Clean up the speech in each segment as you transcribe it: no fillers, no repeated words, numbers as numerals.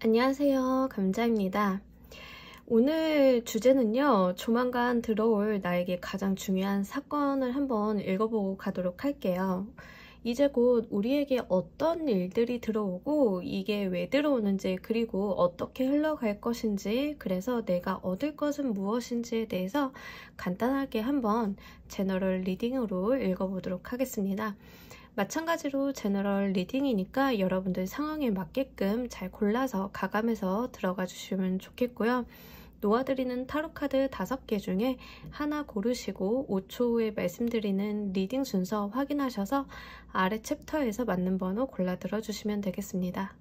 안녕하세요. 감자입니다. 오늘 주제는요, 조만간 들어올 나에게 가장 중요한 사건을 한번 읽어보고 가도록 할게요. 이제 곧 우리에게 어떤 일들이 들어오고 이게 왜 들어오는지, 그리고 어떻게 흘러갈 것인지, 그래서 내가 얻을 것은 무엇인지에 대해서 간단하게 한번 제너럴 리딩으로 읽어보도록 하겠습니다. 마찬가지로 제너럴 리딩이니까 여러분들 상황에 맞게끔 잘 골라서 가감해서 들어가 주시면 좋겠고요. 놓아드리는 타로카드 5개 중에 하나 고르시고 5초 후에 말씀드리는 리딩 순서 확인하셔서 아래 챕터에서 맞는 번호 골라 들어주시면 되겠습니다.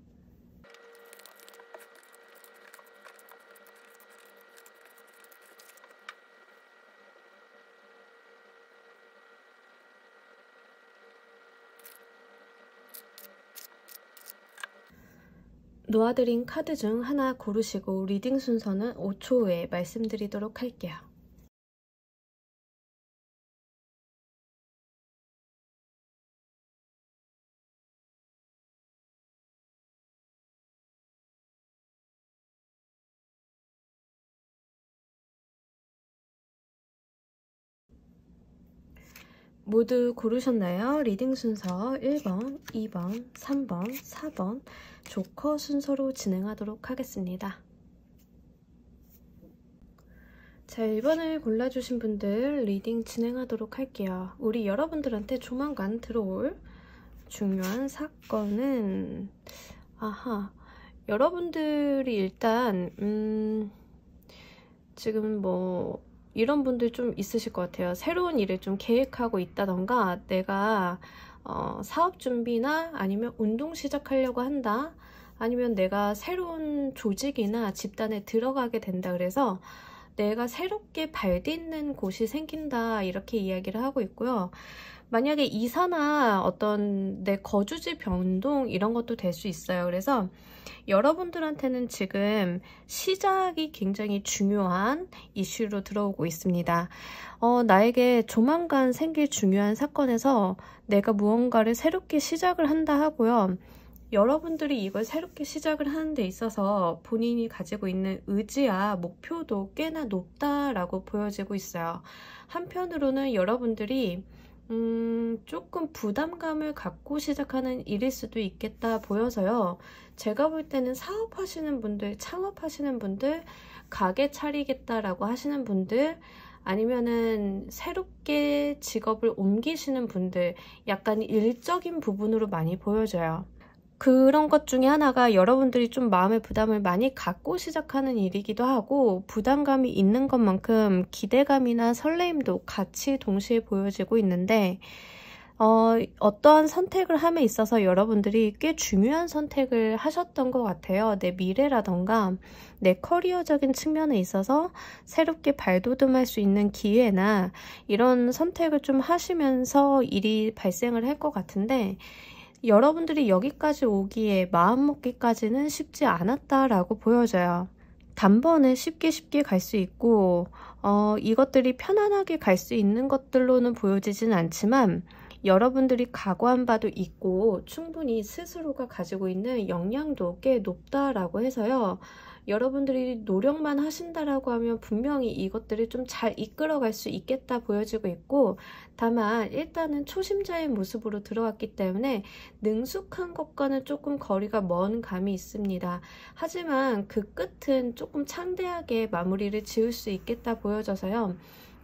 놓아드린 카드 중 하나 고르시고 리딩 순서는 5초 후에 말씀드리도록 할게요. 모두 고르셨나요? 리딩 순서 1번, 2번, 3번, 4번 조커 순서로 진행하도록 하겠습니다. 자, 1번을 골라주신 분들 리딩 진행하도록 할게요. 우리 여러분들한테 조만간 들어올 중요한 사건은 여러분들이 일단 지금 뭐 이런 분들 좀 있으실 것 같아요. 새로운 일을 좀 계획하고 있다던가 내가 사업 준비나 아니면 운동 시작하려고 한다, 아니면 내가 새로운 조직이나 집단에 들어가게 된다, 그래서 내가 새롭게 발딛는 곳이 생긴다, 이렇게 이야기를 하고 있고요. 만약에 이사나 어떤 내 거주지 변동 이런 것도 될 수 있어요. 그래서 여러분들한테는 지금 시작이 굉장히 중요한 이슈로 들어오고 있습니다. 나에게 조만간 생길 중요한 사건에서 내가 무언가를 새롭게 시작을 한다 하고요. 여러분들이 이걸 새롭게 시작을 하는 데 있어서 본인이 가지고 있는 의지와 목표도 꽤나 높다라고 보여지고 있어요. 한편으로는 여러분들이 조금 부담감을 갖고 시작하는 일일 수도 있겠다 보여서요. 제가 볼 때는 사업하시는 분들, 창업하시는 분들, 가게 차리겠다라고 하시는 분들, 아니면은 새롭게 직업을 옮기시는 분들, 약간 일적인 부분으로 많이 보여져요. 그런 것 중에 하나가 여러분들이 좀 마음의 부담을 많이 갖고 시작하는 일이기도 하고, 부담감이 있는 것만큼 기대감이나 설레임도 같이 동시에 보여지고 있는데, 어떠한 선택을 함에 있어서 여러분들이 꽤 중요한 선택을 하셨던 것 같아요. 내 미래라던가 내 커리어적인 측면에 있어서 새롭게 발돋움할 수 있는 기회나 이런 선택을 좀 하시면서 일이 발생을 할 것 같은데, 여러분들이 여기까지 오기에 마음먹기까지는 쉽지 않았다라고 보여져요. 단번에 쉽게 갈 수 있고 이것들이 편안하게 갈 수 있는 것들로는 보여지진 않지만, 여러분들이 각오한 바도 있고 충분히 스스로가 가지고 있는 역량도 꽤 높다라고 해서요. 여러분들이 노력만 하신다라고 하면 분명히 이것들을 좀 잘 이끌어갈 수 있겠다 보여지고 있고, 다만 일단은 초심자의 모습으로 들어왔기 때문에 능숙한 것과는 조금 거리가 먼 감이 있습니다. 하지만 그 끝은 조금 창대하게 마무리를 지을 수 있겠다 보여져서요.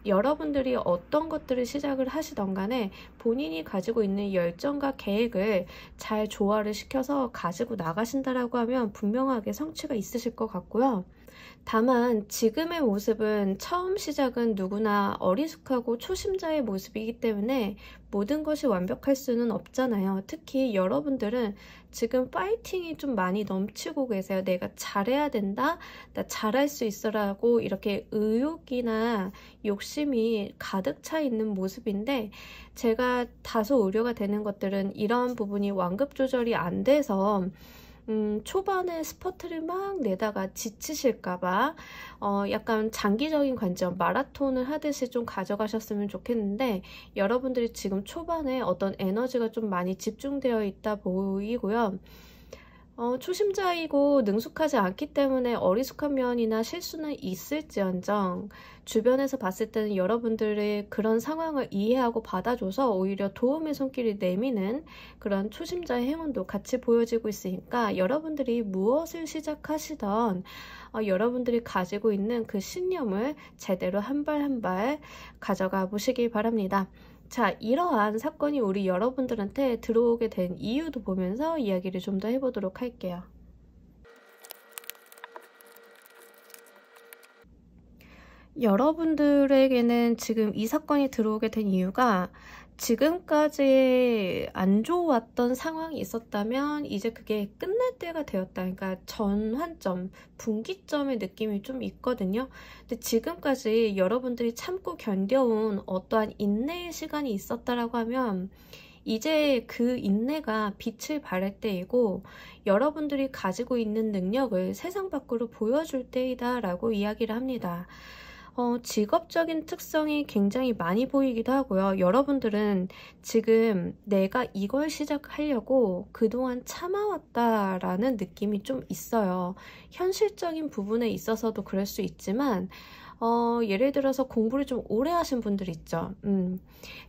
여러분들이 어떤 것들을 시작을 하시던 간에 본인이 가지고 있는 열정과 계획을 잘 조화를 시켜서 가지고 나가신다라고 하면 분명하게 성취가 있으실 것 같고요. 다만 지금의 모습은, 처음 시작은 누구나 어리숙하고 초심자의 모습이기 때문에 모든 것이 완벽할 수는 없잖아요. 특히 여러분들은 지금 파이팅이 좀 많이 넘치고 계세요. 내가 잘해야 된다, 나 잘할 수 있어라고 이렇게 의욕이나 욕심이 가득 차 있는 모습인데, 제가 다소 우려가 되는 것들은 이런 부분이 완급 조절이 안 돼서 초반에 스퍼트를 막 내다가 지치실까봐 약간 장기적인 관점, 마라톤을 하듯이 좀 가져가셨으면 좋겠는데, 여러분들이 지금 초반에 어떤 에너지가 좀 많이 집중되어 있다 보이고요. 초심자이고 능숙하지 않기 때문에 어리숙한 면이나 실수는 있을지언정 주변에서 봤을 때는 여러분들의 그런 상황을 이해하고 받아줘서 오히려 도움의 손길을 내미는 그런 초심자의 행운도 같이 보여지고 있으니까 여러분들이 무엇을 시작하시던 여러분들이 가지고 있는 그 신념을 제대로 한 발 한 발 가져가 보시길 바랍니다. 자, 이러한 사건이 우리 여러분들한테 들어오게 된 이유도 보면서 이야기를 좀 더 해보도록 할게요. 여러분들에게는 지금 이 사건이 들어오게 된 이유가 지금까지 안 좋았던 상황이 있었다면 이제 그게 끝날 때가 되었다. 그러니까 전환점, 분기점의 느낌이 좀 있거든요. 근데 지금까지 여러분들이 참고 견뎌온 어떠한 인내의 시간이 있었다라고 하면 이제 그 인내가 빛을 발할 때이고 여러분들이 가지고 있는 능력을 세상 밖으로 보여줄 때이다 라고 이야기를 합니다. 직업적인 특성이 굉장히 많이 보이기도 하고요. 여러분들은 지금 내가 이걸 시작하려고 그동안 참아왔다라는 느낌이 좀 있어요. 현실적인 부분에 있어서도 그럴 수 있지만 예를 들어서 공부를 좀 오래 하신 분들 있죠.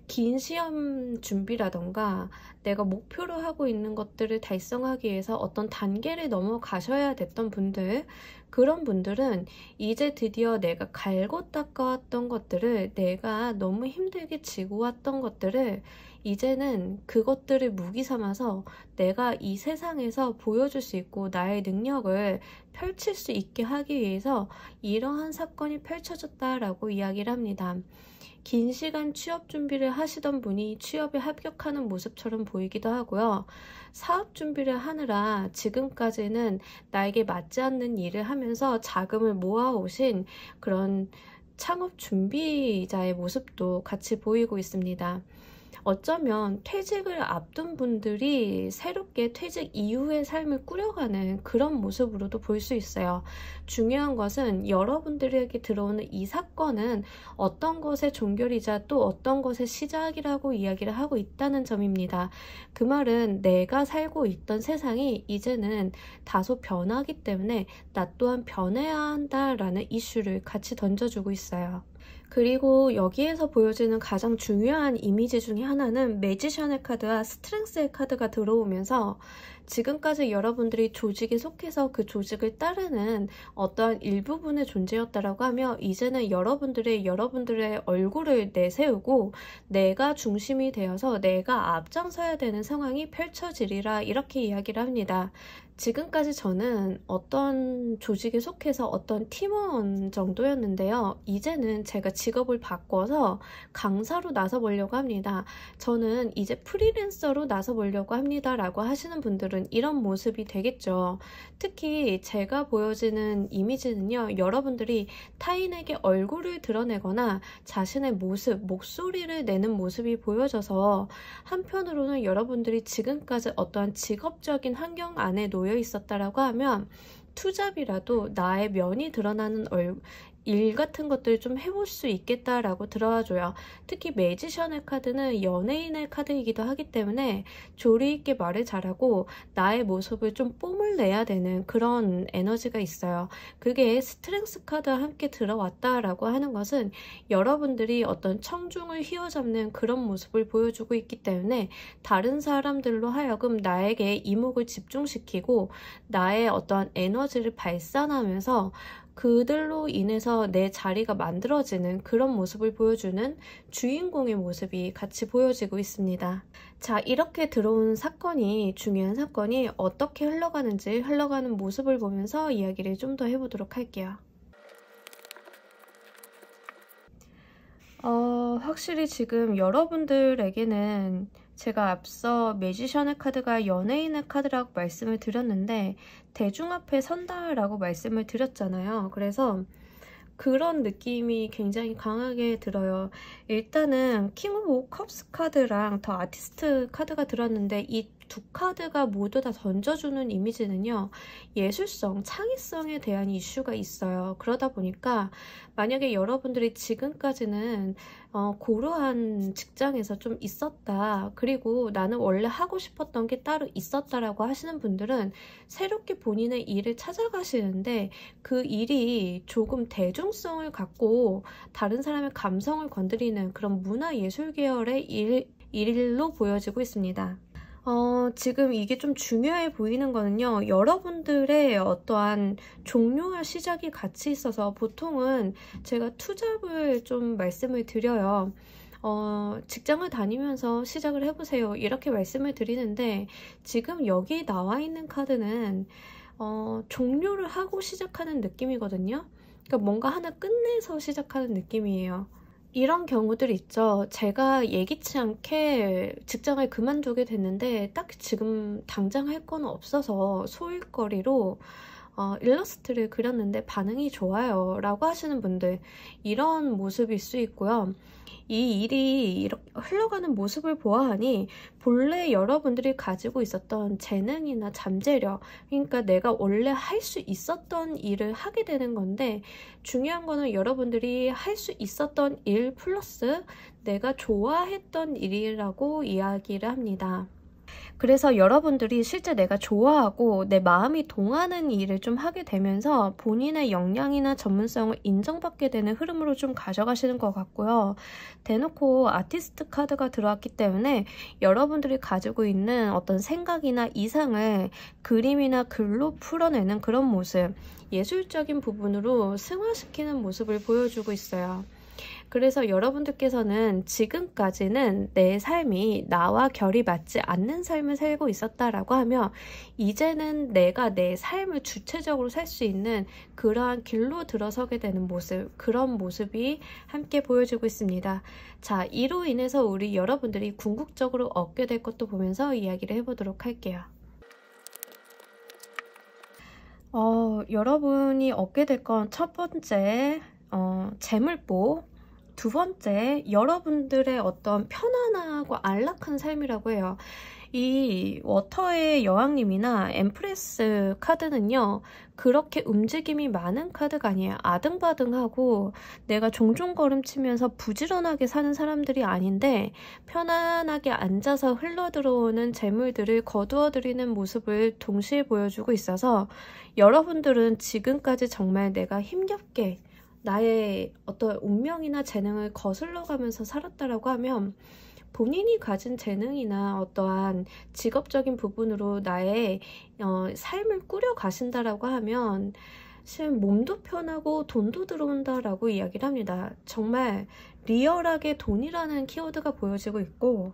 긴 시험 준비라던가 내가 목표로 하고 있는 것들을 달성하기 위해서 어떤 단계를 넘어가셔야 됐던 분들, 그런 분들은 이제 드디어 내가 갈고 닦아왔던 것들을, 내가 너무 힘들게 지고 왔던 것들을 이제는 그것들을 무기 삼아서 내가 이 세상에서 보여줄 수 있고 나의 능력을 펼칠 수 있게 하기 위해서 이러한 사건이 펼쳐졌다라고 이야기를 합니다. 긴 시간 취업 준비를 하시던 분이 취업에 합격하는 모습처럼 보이기도 하고요. 사업 준비를 하느라 지금까지는 나에게 맞지 않는 일을 하면서 자금을 모아오신 그런 창업 준비자의 모습도 같이 보이고 있습니다. 어쩌면 퇴직을 앞둔 분들이 새롭게 퇴직 이후의 삶을 꾸려가는 그런 모습으로도 볼 수 있어요. 중요한 것은 여러분들에게 들어오는 이 사건은 어떤 것의 종결이자 또 어떤 것의 시작이라고 이야기를 하고 있다는 점입니다. 그 말은 내가 살고 있던 세상이 이제는 다소 변하기 때문에 나 또한 변해야 한다라는 이슈를 같이 던져주고 있어요. 그리고 여기에서 보여지는 가장 중요한 이미지 중에 하나는 매지션의 카드와 스트렝스의 카드가 들어오면서 지금까지 여러분들이 조직에 속해서 그 조직을 따르는 어떠한 일부분의 존재였다라고 하며 이제는 여러분들의 얼굴을 내세우고 내가 중심이 되어서 내가 앞장서야 되는 상황이 펼쳐지리라 이렇게 이야기를 합니다. 지금까지 저는 어떤 조직에 속해서 어떤 팀원 정도였는데요. 이제는 제가 직업을 바꿔서 강사로 나서보려고 합니다. 저는 이제 프리랜서로 나서보려고 합니다 라고 하시는 분들은 이런 모습이 되겠죠. 특히 제가 보여지는 이미지는요. 여러분들이 타인에게 얼굴을 드러내거나 자신의 모습, 목소리를 내는 모습이 보여져서 한편으로는 여러분들이 지금까지 어떠한 직업적인 환경 안에 놓여 있었다라고 하면 투잡이라도 나의 면이 드러나는 일 같은 것들을 좀 해볼 수 있겠다라고 들어와줘요. 특히 매지션의 카드는 연예인의 카드이기도 하기 때문에 조리 있게 말을 잘하고 나의 모습을 좀 뽐을 내야 되는 그런 에너지가 있어요. 그게 스트렝스 카드와 함께 들어왔다라고 하는 것은 여러분들이 어떤 청중을 휘어잡는 그런 모습을 보여주고 있기 때문에 다른 사람들로 하여금 나에게 이목을 집중시키고 나의 어떠한 에너지를 발산하면서 그들로 인해서 내 자리가 만들어지는 그런 모습을 보여주는 주인공의 모습이 같이 보여지고 있습니다. 자, 이렇게 들어온 사건이, 중요한 사건이 어떻게 흘러가는지 흘러가는 모습을 보면서 이야기를 좀 더 해보도록 할게요. 확실히 지금 여러분들에게는 제가 앞서 매지션의 카드가 연예인의 카드라고 말씀을 드렸는데 대중 앞에 선다라고 말씀을 드렸잖아요. 그래서 그런 느낌이 굉장히 강하게 들어요. 일단은 킹 오브 컵스 카드랑 더 아티스트 카드가 들었는데 이 두 카드가 모두 다 던져주는 이미지는요, 예술성, 창의성에 대한 이슈가 있어요. 그러다 보니까 만약에 여러분들이 지금까지는 고루한 직장에서 좀 있었다, 그리고 나는 원래 하고 싶었던 게 따로 있었다라고 하시는 분들은 새롭게 본인의 일을 찾아가시는데 그 일이 조금 대중성을 갖고 다른 사람의 감성을 건드리는 그런 문화예술 계열의 일로 보여지고 있습니다. 지금 이게 좀 중요해 보이는 거는요, 여러분들의 어떠한 종료와 시작이 같이 있어서 보통은 제가 투잡을 좀 말씀을 드려요. 직장을 다니면서 시작을 해보세요, 이렇게 말씀을 드리는데, 지금 여기 나와 있는 카드는 종료를 하고 시작하는 느낌이거든요. 그러니까 뭔가 하나 끝내서 시작하는 느낌이에요. 이런 경우들 있죠. 제가 예기치 않게 직장을 그만두게 됐는데 딱 지금 당장 할 건 없어서 소일거리로 일러스트를 그렸는데 반응이 좋아요 라고 하시는 분들, 이런 모습일 수 있고요. 이 일이 이렇게 흘러가는 모습을 보아하니 본래 여러분들이 가지고 있었던 재능이나 잠재력, 그러니까 내가 원래 할 수 있었던 일을 하게 되는 건데, 중요한 거는 여러분들이 할 수 있었던 일 플러스 내가 좋아했던 일이라고 이야기를 합니다. 그래서 여러분들이 실제 내가 좋아하고 내 마음이 동하는 일을 좀 하게 되면서 본인의 역량이나 전문성을 인정받게 되는 흐름으로 좀 가져가시는 것 같고요. 대놓고 아티스트 카드가 들어왔기 때문에 여러분들이 가지고 있는 어떤 생각이나 이상을 그림이나 글로 풀어내는 그런 모습, 예술적인 부분으로 승화시키는 모습을 보여주고 있어요. 그래서 여러분들께서는 지금까지는 내 삶이 나와 결이 맞지 않는 삶을 살고 있었다라고 하면, 이제는 내가 내 삶을 주체적으로 살 수 있는 그러한 길로 들어서게 되는 모습, 그런 모습이 함께 보여지고 있습니다. 자, 이로 인해서 우리 여러분들이 궁극적으로 얻게 될 것도 보면서 이야기를 해보도록 할게요. 여러분이 얻게 될 건 첫 번째, 재물보, 두 번째, 여러분들의 어떤 편안하고 안락한 삶이라고 해요. 이 워터의 여왕님이나 엠프레스 카드는요, 그렇게 움직임이 많은 카드가 아니에요. 아등바등하고 내가 종종 걸음치면서 부지런하게 사는 사람들이 아닌데, 편안하게 앉아서 흘러들어오는 재물들을 거두어들이는 모습을 동시에 보여주고 있어서, 여러분들은 지금까지 정말 내가 힘겹게 나의 어떤 운명이나 재능을 거슬러 가면서 살았다라고 하면, 본인이 가진 재능이나 어떠한 직업적인 부분으로 나의 삶을 꾸려 가신다라고 하면 사실 몸도 편하고 돈도 들어온다라고 이야기를 합니다. 정말 리얼하게 돈이라는 키워드가 보여지고 있고,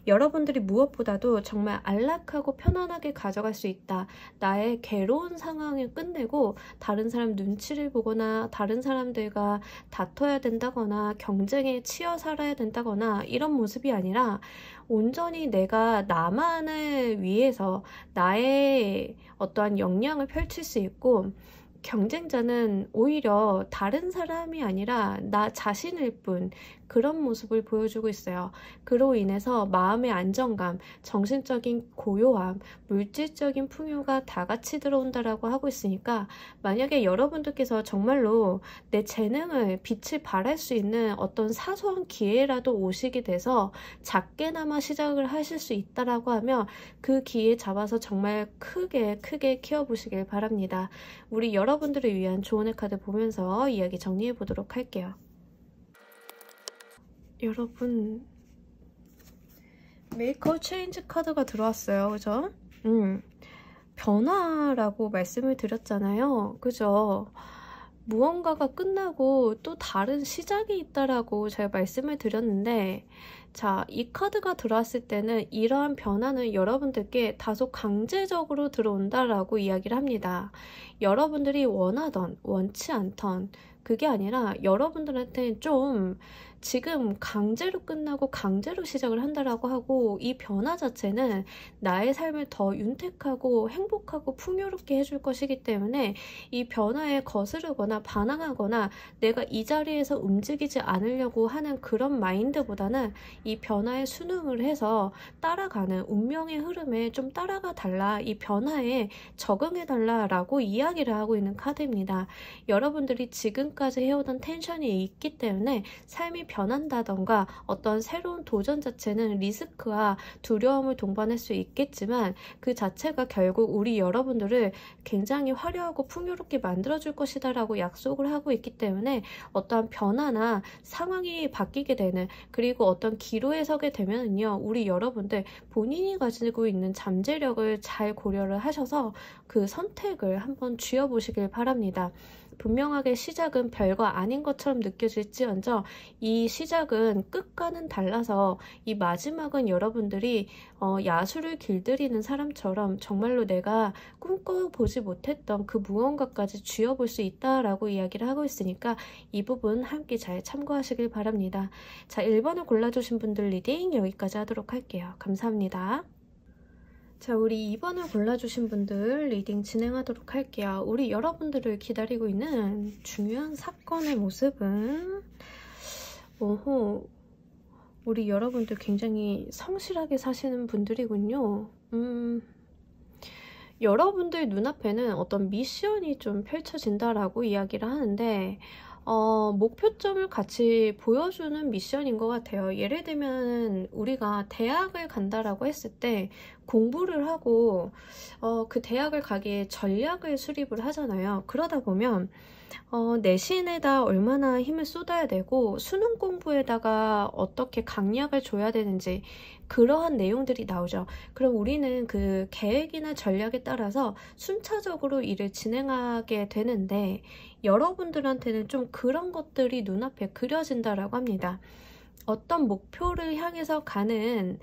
여러분들이 무엇보다도 정말 안락하고 편안하게 가져갈 수 있다. 나의 괴로운 상황을 끝내고 다른 사람 눈치를 보거나 다른 사람들과 다퉈야 된다거나 경쟁에 치여 살아야 된다거나 이런 모습이 아니라, 온전히 내가 나만을 위해서 나의 어떠한 역량을 펼칠 수 있고, 경쟁자는 오히려 다른 사람이 아니라 나 자신일 뿐, 그런 모습을 보여주고 있어요. 그로 인해서 마음의 안정감, 정신적인 고요함, 물질적인 풍요가 다 같이 들어온다라고 하고 있으니까, 만약에 여러분들께서 정말로 내 재능을 빛을 발할 수 있는 어떤 사소한 기회라도 오시게 돼서 작게나마 시작을 하실 수 있다라고 하면 그 기회 잡아서 정말 크게 키워보시길 바랍니다. 우리 여러분들을 위한 조언의 카드 보면서 이야기 정리해 보도록 할게요. 여러분, 메이커 체인지 카드가 들어왔어요. 그죠? 변화라고 말씀을 드렸잖아요. 그죠? 무언가가 끝나고 또 다른 시작이 있다라고 제가 말씀을 드렸는데, 자, 이 카드가 들어왔을 때는 이러한 변화는 여러분들께 다소 강제적으로 들어온다라고 이야기를 합니다. 여러분들이 원하던, 원치 않던 그게 아니라 여러분들한테 좀 지금 강제로 끝나고 강제로 시작을 한다라고 하고, 이 변화 자체는 나의 삶을 더 윤택하고 행복하고 풍요롭게 해줄 것이기 때문에 이 변화에 거스르거나 반항하거나 내가 이 자리에서 움직이지 않으려고 하는 그런 마인드보다는 이 변화에 순응을 해서 따라가는 운명의 흐름에 좀 따라가 달라, 이 변화에 적응해 달라라고 이야기를 하고 있는 카드입니다. 여러분들이 지금까지 해오던 텐션이 있기 때문에 삶이 변한다던가 어떤 새로운 도전 자체는 리스크와 두려움을 동반할 수 있겠지만 그 자체가 결국 우리 여러분들을 굉장히 화려하고 풍요롭게 만들어줄 것이다 라고 약속을 하고 있기 때문에 어떠한 변화나 상황이 바뀌게 되는, 그리고 어떤 기로에 서게 되면요, 우리 여러분들 본인이 가지고 있는 잠재력을 잘 고려를 하셔서 그 선택을 한번 쥐어보시길 바랍니다. 분명하게 시작은 별거 아닌 것처럼 느껴질지언정 이 시작은 끝과는 달라서 이 마지막은 여러분들이 야수를 길들이는 사람처럼 정말로 내가 꿈꿔보지 못했던 그 무언가까지 쥐어볼 수 있다라고 이야기를 하고 있으니까 이 부분 함께 잘 참고하시길 바랍니다. 자, 1번을 골라주신 분들 리딩 여기까지 하도록 할게요. 감사합니다. 자, 우리 2번을 골라주신 분들 리딩 진행하도록 할게요. 우리 여러분들을 기다리고 있는 중요한 사건의 모습은, 우리 여러분들 굉장히 성실하게 사시는 분들이군요. 여러분들 눈앞에는 어떤 미션이 좀 펼쳐진다라고 이야기를 하는데, 목표점을 같이 보여주는 미션인 것 같아요. 예를 들면 우리가 대학을 간다라고 했을 때 공부를 하고 그 대학을 가기에 전략을 수립을 하잖아요. 그러다 보면 내신에다 얼마나 힘을 쏟아야 되고 수능 공부에다가 어떻게 강약을 줘야 되는지 그러한 내용들이 나오죠. 그럼 우리는 그 계획이나 전략에 따라서 순차적으로 일을 진행하게 되는데 여러분들한테는 좀 그런 것들이 눈앞에 그려진다라고 합니다. 어떤 목표를 향해서 가는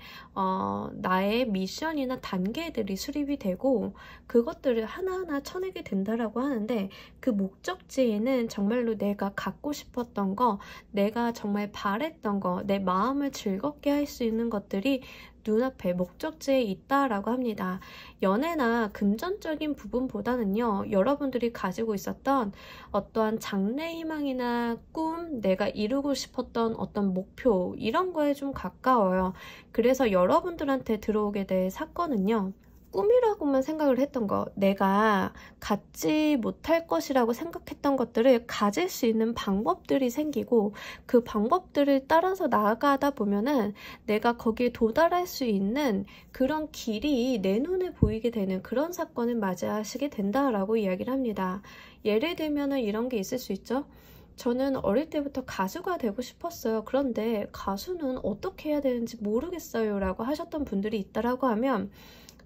나의 미션이나 단계들이 수립이 되고 그것들을 하나하나 쳐내게 된다라고 하는데, 그 목적지에는 정말로 내가 갖고 싶었던 거, 내가 정말 바랬던 거, 내 마음을 즐겁게 할 수 있는 것들이 눈앞에 목적지에 있다라고 합니다. 연애나 금전적인 부분보다는요, 여러분들이 가지고 있었던 어떠한 장래 희망이나 꿈, 내가 이루고 싶었던 어떤 목표, 이런 거에 좀 가까워요. 그래서 여러분들한테 들어오게 될 사건은요, 꿈이라고만 생각을 했던 거, 내가 갖지 못할 것이라고 생각했던 것들을 가질 수 있는 방법들이 생기고 그 방법들을 따라서 나아가다 보면은 내가 거기에 도달할 수 있는 그런 길이 내 눈에 보이게 되는 그런 사건을 맞이하시게 된다라고 이야기를 합니다. 예를 들면은 이런 게 있을 수 있죠. 저는 어릴 때부터 가수가 되고 싶었어요. 그런데 가수는 어떻게 해야 되는지 모르겠어요 라고 하셨던 분들이 있다라고 하면,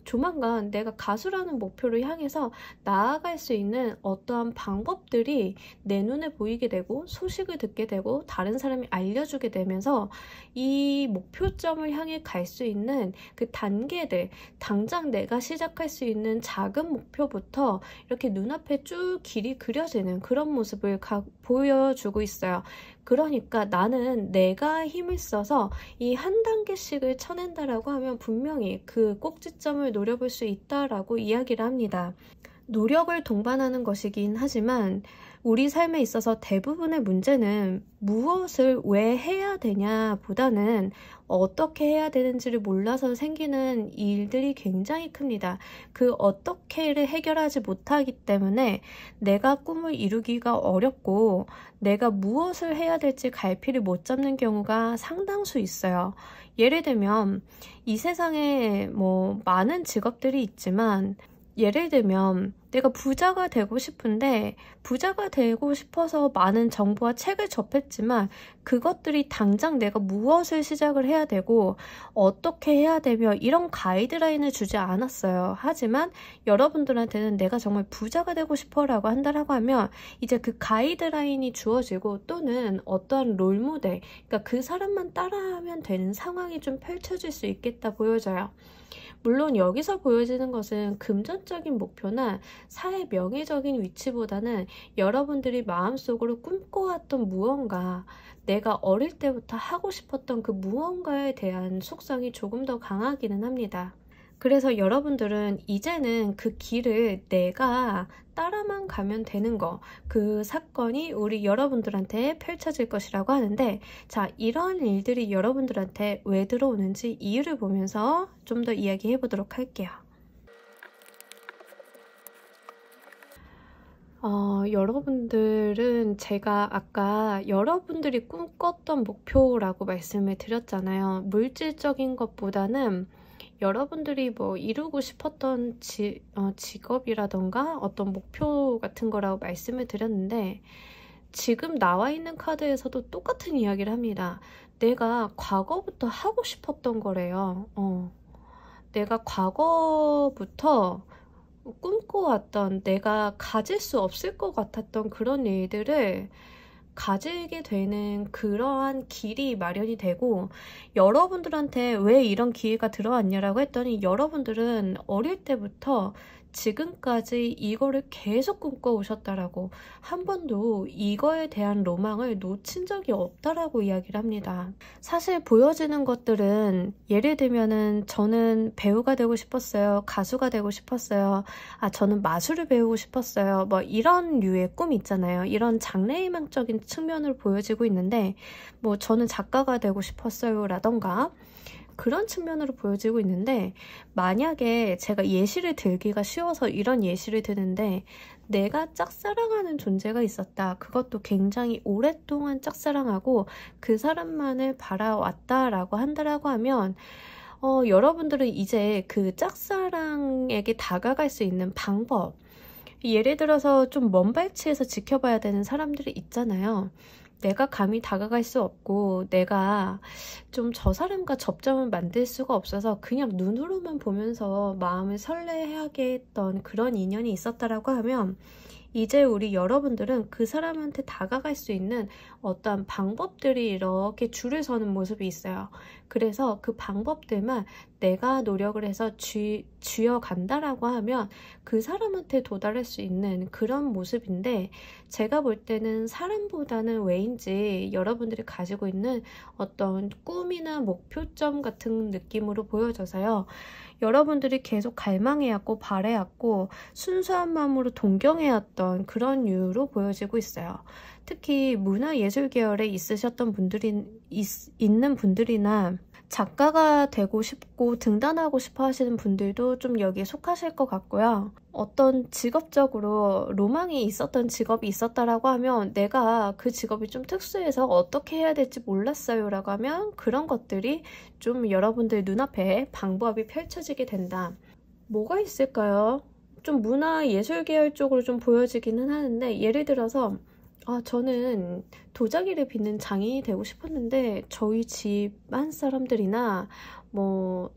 조만간 내가 가수라는 목표를 향해서 나아갈 수 있는 어떠한 방법들이 내 눈에 보이게 되고 소식을 듣게 되고 다른 사람이 알려주게 되면서 이 목표점을 향해 갈 수 있는 그 단계들, 당장 내가 시작할 수 있는 작은 목표부터 이렇게 눈앞에 쭉 길이 그려지는 그런 모습을 보여주고 있어요. 그러니까 나는 내가 힘을 써서 이 한 단계씩을 쳐낸다라고 하면 분명히 그 꼭지점을 노려볼 수 있다라고 이야기를 합니다. 노력을 동반하는 것이긴 하지만 우리 삶에 있어서 대부분의 문제는 무엇을 왜 해야 되냐 보다는 어떻게 해야 되는지를 몰라서 생기는 일들이 굉장히 큽니다. 그 어떻게를 해결하지 못하기 때문에 내가 꿈을 이루기가 어렵고 내가 무엇을 해야 될지 갈피를 못 잡는 경우가 상당수 있어요. 예를 들면 이 세상에 많은 직업들이 있지만, 예를 들면 내가 부자가 되고 싶은데 부자가 되고 싶어서 많은 정보와 책을 접했지만 그것들이 당장 내가 무엇을 시작을 해야 되고 어떻게 해야 되며 이런 가이드라인을 주지 않았어요. 하지만 여러분들한테는 내가 정말 부자가 되고 싶어 라고 한다라고 하면 이제 그 가이드라인이 주어지고 또는 어떠한 롤모델, 그러니까 그 사람만 따라하면 되는 상황이 좀 펼쳐질 수 있겠다 보여져요. 물론 여기서 보여지는 것은 금전적인 목표나 사회 명예적인 위치보다는 여러분들이 마음속으로 꿈꿔왔던 무언가, 내가 어릴 때부터 하고 싶었던 그 무언가에 대한 속성이 조금 더 강하기는 합니다. 그래서 여러분들은 이제는 그 길을 내가 따라만 가면 되는 거, 그 사건이 우리 여러분들한테 펼쳐질 것이라고 하는데, 자, 이러한 일들이 여러분들한테 왜 들어오는지 이유를 보면서 좀 더 이야기해 보도록 할게요. 여러분들은 제가 아까 여러분들이 꿈꿨던 목표라고 말씀을 드렸잖아요. 물질적인 것보다는 여러분들이 뭐 이루고 싶었던 직업이라던가 어떤 목표 같은 거라고 말씀을 드렸는데, 지금 나와 있는 카드에서도 똑같은 이야기를 합니다. 내가 과거부터 하고 싶었던 거래요. 내가 과거부터 꿈꿔왔던, 내가 가질 수 없을 것 같았던 그런 일들을 가지게 되는 그러한 길이 마련이 되고, 여러분들한테 왜 이런 기회가 들어왔냐라고 했더니 여러분들은 어릴 때부터 지금까지 이거를 계속 꿈꿔 오셨다라고, 한 번도 이거에 대한 로망을 놓친 적이 없다라고 이야기를 합니다. 사실 보여지는 것들은 예를 들면은 저는 배우가 되고 싶었어요, 가수가 되고 싶었어요, 저는 마술을 배우고 싶었어요, 뭐 이런 류의 꿈 있잖아요. 이런 장래희망적인 측면으로 보여지고 있는데, 뭐 저는 작가가 되고 싶었어요 라던가 그런 측면으로 보여지고 있는데, 만약에 제가 예시를 들기가 쉬워서 이런 예시를 드는데, 내가 짝사랑하는 존재가 있었다, 그것도 굉장히 오랫동안 짝사랑하고 그 사람만을 바라왔다라고 한다라고 하면, 여러분들은 이제 그 짝사랑에게 다가갈 수 있는 방법, 예를 들어서 좀 먼 발치에서 지켜봐야 되는 사람들이 있잖아요. 내가 감히 다가갈 수 없고 내가 좀 저 사람과 접점을 만들 수가 없어서 그냥 눈으로만 보면서 마음을 설레하게 했던 그런 인연이 있었다라고 하면, 이제 우리 여러분들은 그 사람한테 다가갈 수 있는 어떠한 방법들이 이렇게 줄을 서는 모습이 있어요. 그래서 그 방법들만 내가 노력을 해서 쥐어간다라고 하면 그 사람한테 도달할 수 있는 그런 모습인데, 제가 볼 때는 사람보다는 왜인지 여러분들이 가지고 있는 어떤 꿈이나 목표점 같은 느낌으로 보여져서요. 여러분들이 계속 갈망해왔고 바래왔고 순수한 마음으로 동경해왔던 그런 이유로 보여지고 있어요. 특히 문화예술 계열에 있으셨던 분들이 있는 분들이나 작가가 되고 싶고 등단하고 싶어 하시는 분들도 좀 여기에 속하실 것 같고요. 어떤 직업적으로 로망이 있었던 직업이 있었다라고 하면, 내가 그 직업이 좀 특수해서 어떻게 해야 될지 몰랐어요 라고 하면 그런 것들이 좀 여러분들 눈앞에 방법이 펼쳐지게 된다. 뭐가 있을까요? 좀 문화예술 계열 쪽으로 좀 보여지기는 하는데, 예를 들어서 저는 도자기를 빚는 장인이 되고 싶었는데 저희 집안 사람들이나 뭐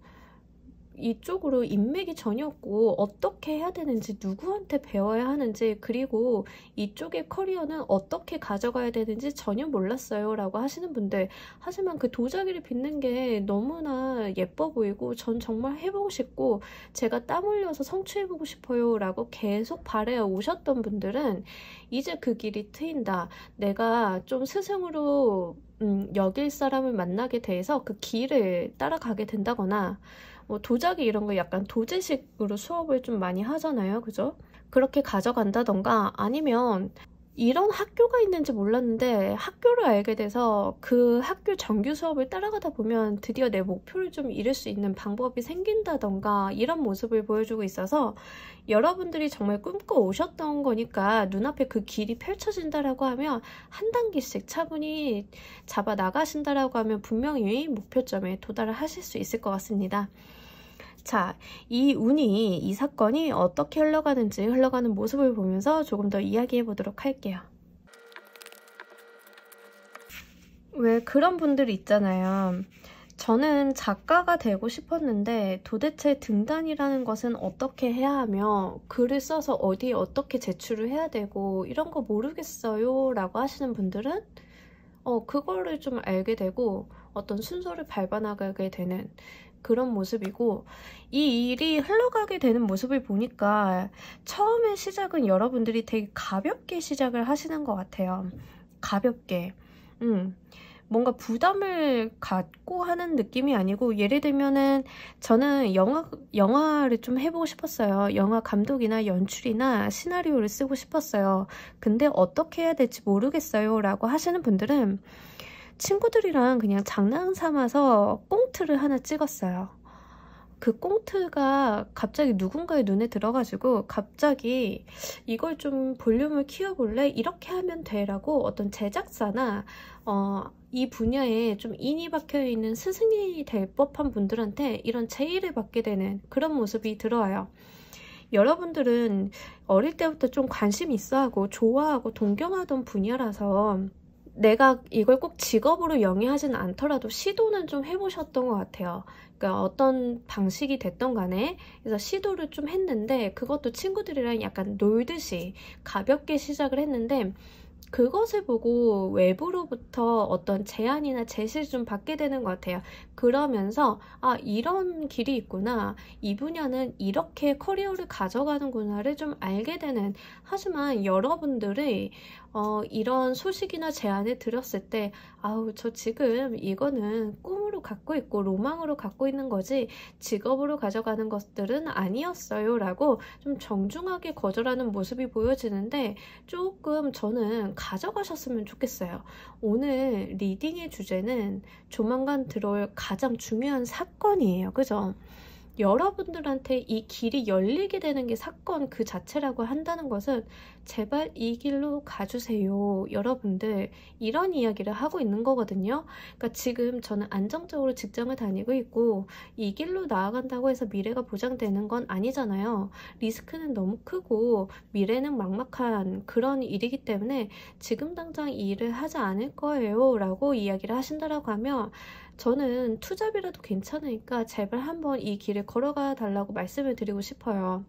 이쪽으로 인맥이 전혀 없고 어떻게 해야 되는지, 누구한테 배워야 하는지, 그리고 이쪽의 커리어는 어떻게 가져가야 되는지 전혀 몰랐어요 라고 하시는 분들, 하지만 그 도자기를 빚는 게 너무나 예뻐 보이고 전 정말 해보고 싶고 제가 땀 흘려서 성취해보고 싶어요 라고 계속 바래 오셨던 분들은 이제 그 길이 트인다, 내가 좀 스승으로 여길 사람을 만나게 돼서 그 길을 따라가게 된다거나, 뭐 도자기 이런 거 약간 도제식으로 수업을 좀 많이 하잖아요, 그죠? 그렇게 가져간다던가, 아니면 이런 학교가 있는지 몰랐는데 학교를 알게 돼서 그 학교 정규 수업을 따라가다 보면 드디어 내 목표를 좀 이룰 수 있는 방법이 생긴다던가, 이런 모습을 보여주고 있어서 여러분들이 정말 꿈꿔 오셨던 거니까 눈앞에 그 길이 펼쳐진다라고 하면 한 단계씩 차분히 잡아 나가신다라고 하면 분명히 목표점에 도달을 하실 수 있을 것 같습니다. 자, 이 운이, 이 사건이 어떻게 흘러가는지, 흘러가는 모습을 보면서 조금 더 이야기해 보도록 할게요. 왜 그런 분들이 있잖아요. 저는 작가가 되고 싶었는데 도대체 등단이라는 것은 어떻게 해야 하며, 글을 써서 어디에 어떻게 제출을 해야 되고 이런 거 모르겠어요 라고 하시는 분들은 그거를 좀 알게 되고 어떤 순서를 밟아나가게 되는 그런 모습이고, 이 일이 흘러가게 되는 모습을 보니까 처음에 시작은 여러분들이 되게 가볍게 시작을 하시는 것 같아요. 가볍게. 뭔가 부담을 갖고 하는 느낌이 아니고, 예를 들면은 저는 영화를 좀 해보고 싶었어요. 영화 감독이나 연출이나 시나리오를 쓰고 싶었어요. 근데 어떻게 해야 될지 모르겠어요 라고 하시는 분들은 친구들이랑 그냥 장난 삼아서 꽁트를 하나 찍었어요. 그 꽁트가 갑자기 누군가의 눈에 들어가지고 갑자기 이걸 좀 볼륨을 키워볼래? 이렇게 하면 돼 라고 어떤 제작사나 이 분야에 좀 인이 박혀있는 스승이 될 법한 분들한테 이런 제의를 받게 되는 그런 모습이 들어와요. 여러분들은 어릴 때부터 좀 관심 있어 하고 좋아하고 동경하던 분야라서 내가 이걸 꼭 직업으로 영위하지는 않더라도 시도는 좀 해보셨던 것 같아요. 그러니까 어떤 방식이 됐던 간에 그래서 시도를 좀 했는데, 그것도 친구들이랑 약간 놀듯이 가볍게 시작을 했는데, 그것을 보고 외부로부터 어떤 제안이나 제시를 좀 받게 되는 것 같아요. 그러면서 아, 이런 길이 있구나, 이 분야는 이렇게 커리어를 가져가는구나를 좀 알게 되는. 하지만 여러분들이 이런 소식이나 제안을 들었을 때 아우, 저 지금 이거는 꿈으로 갖고 있고 로망으로 갖고 있는 거지 직업으로 가져가는 것들은 아니었어요 라고 좀 정중하게 거절하는 모습이 보여지는데, 조금 저는 가져가셨으면 좋겠어요. 오늘 리딩의 주제는 조만간 들어올 가장 중요한 사건이에요. 그죠? 여러분들한테 이 길이 열리게 되는 게 사건 그 자체라고 한다는 것은 제발 이 길로 가주세요. 여러분들, 이런 이야기를 하고 있는 거거든요. 그러니까 지금 저는 안정적으로 직장을 다니고 있고 이 길로 나아간다고 해서 미래가 보장되는 건 아니잖아요. 리스크는 너무 크고 미래는 막막한 그런 일이기 때문에 지금 당장 이 일을 하지 않을 거예요 라고 이야기를 하신다라고 하면 저는 투잡이라도 괜찮으니까 제발 한번 이 길을 걸어가 달라고 말씀을 드리고 싶어요.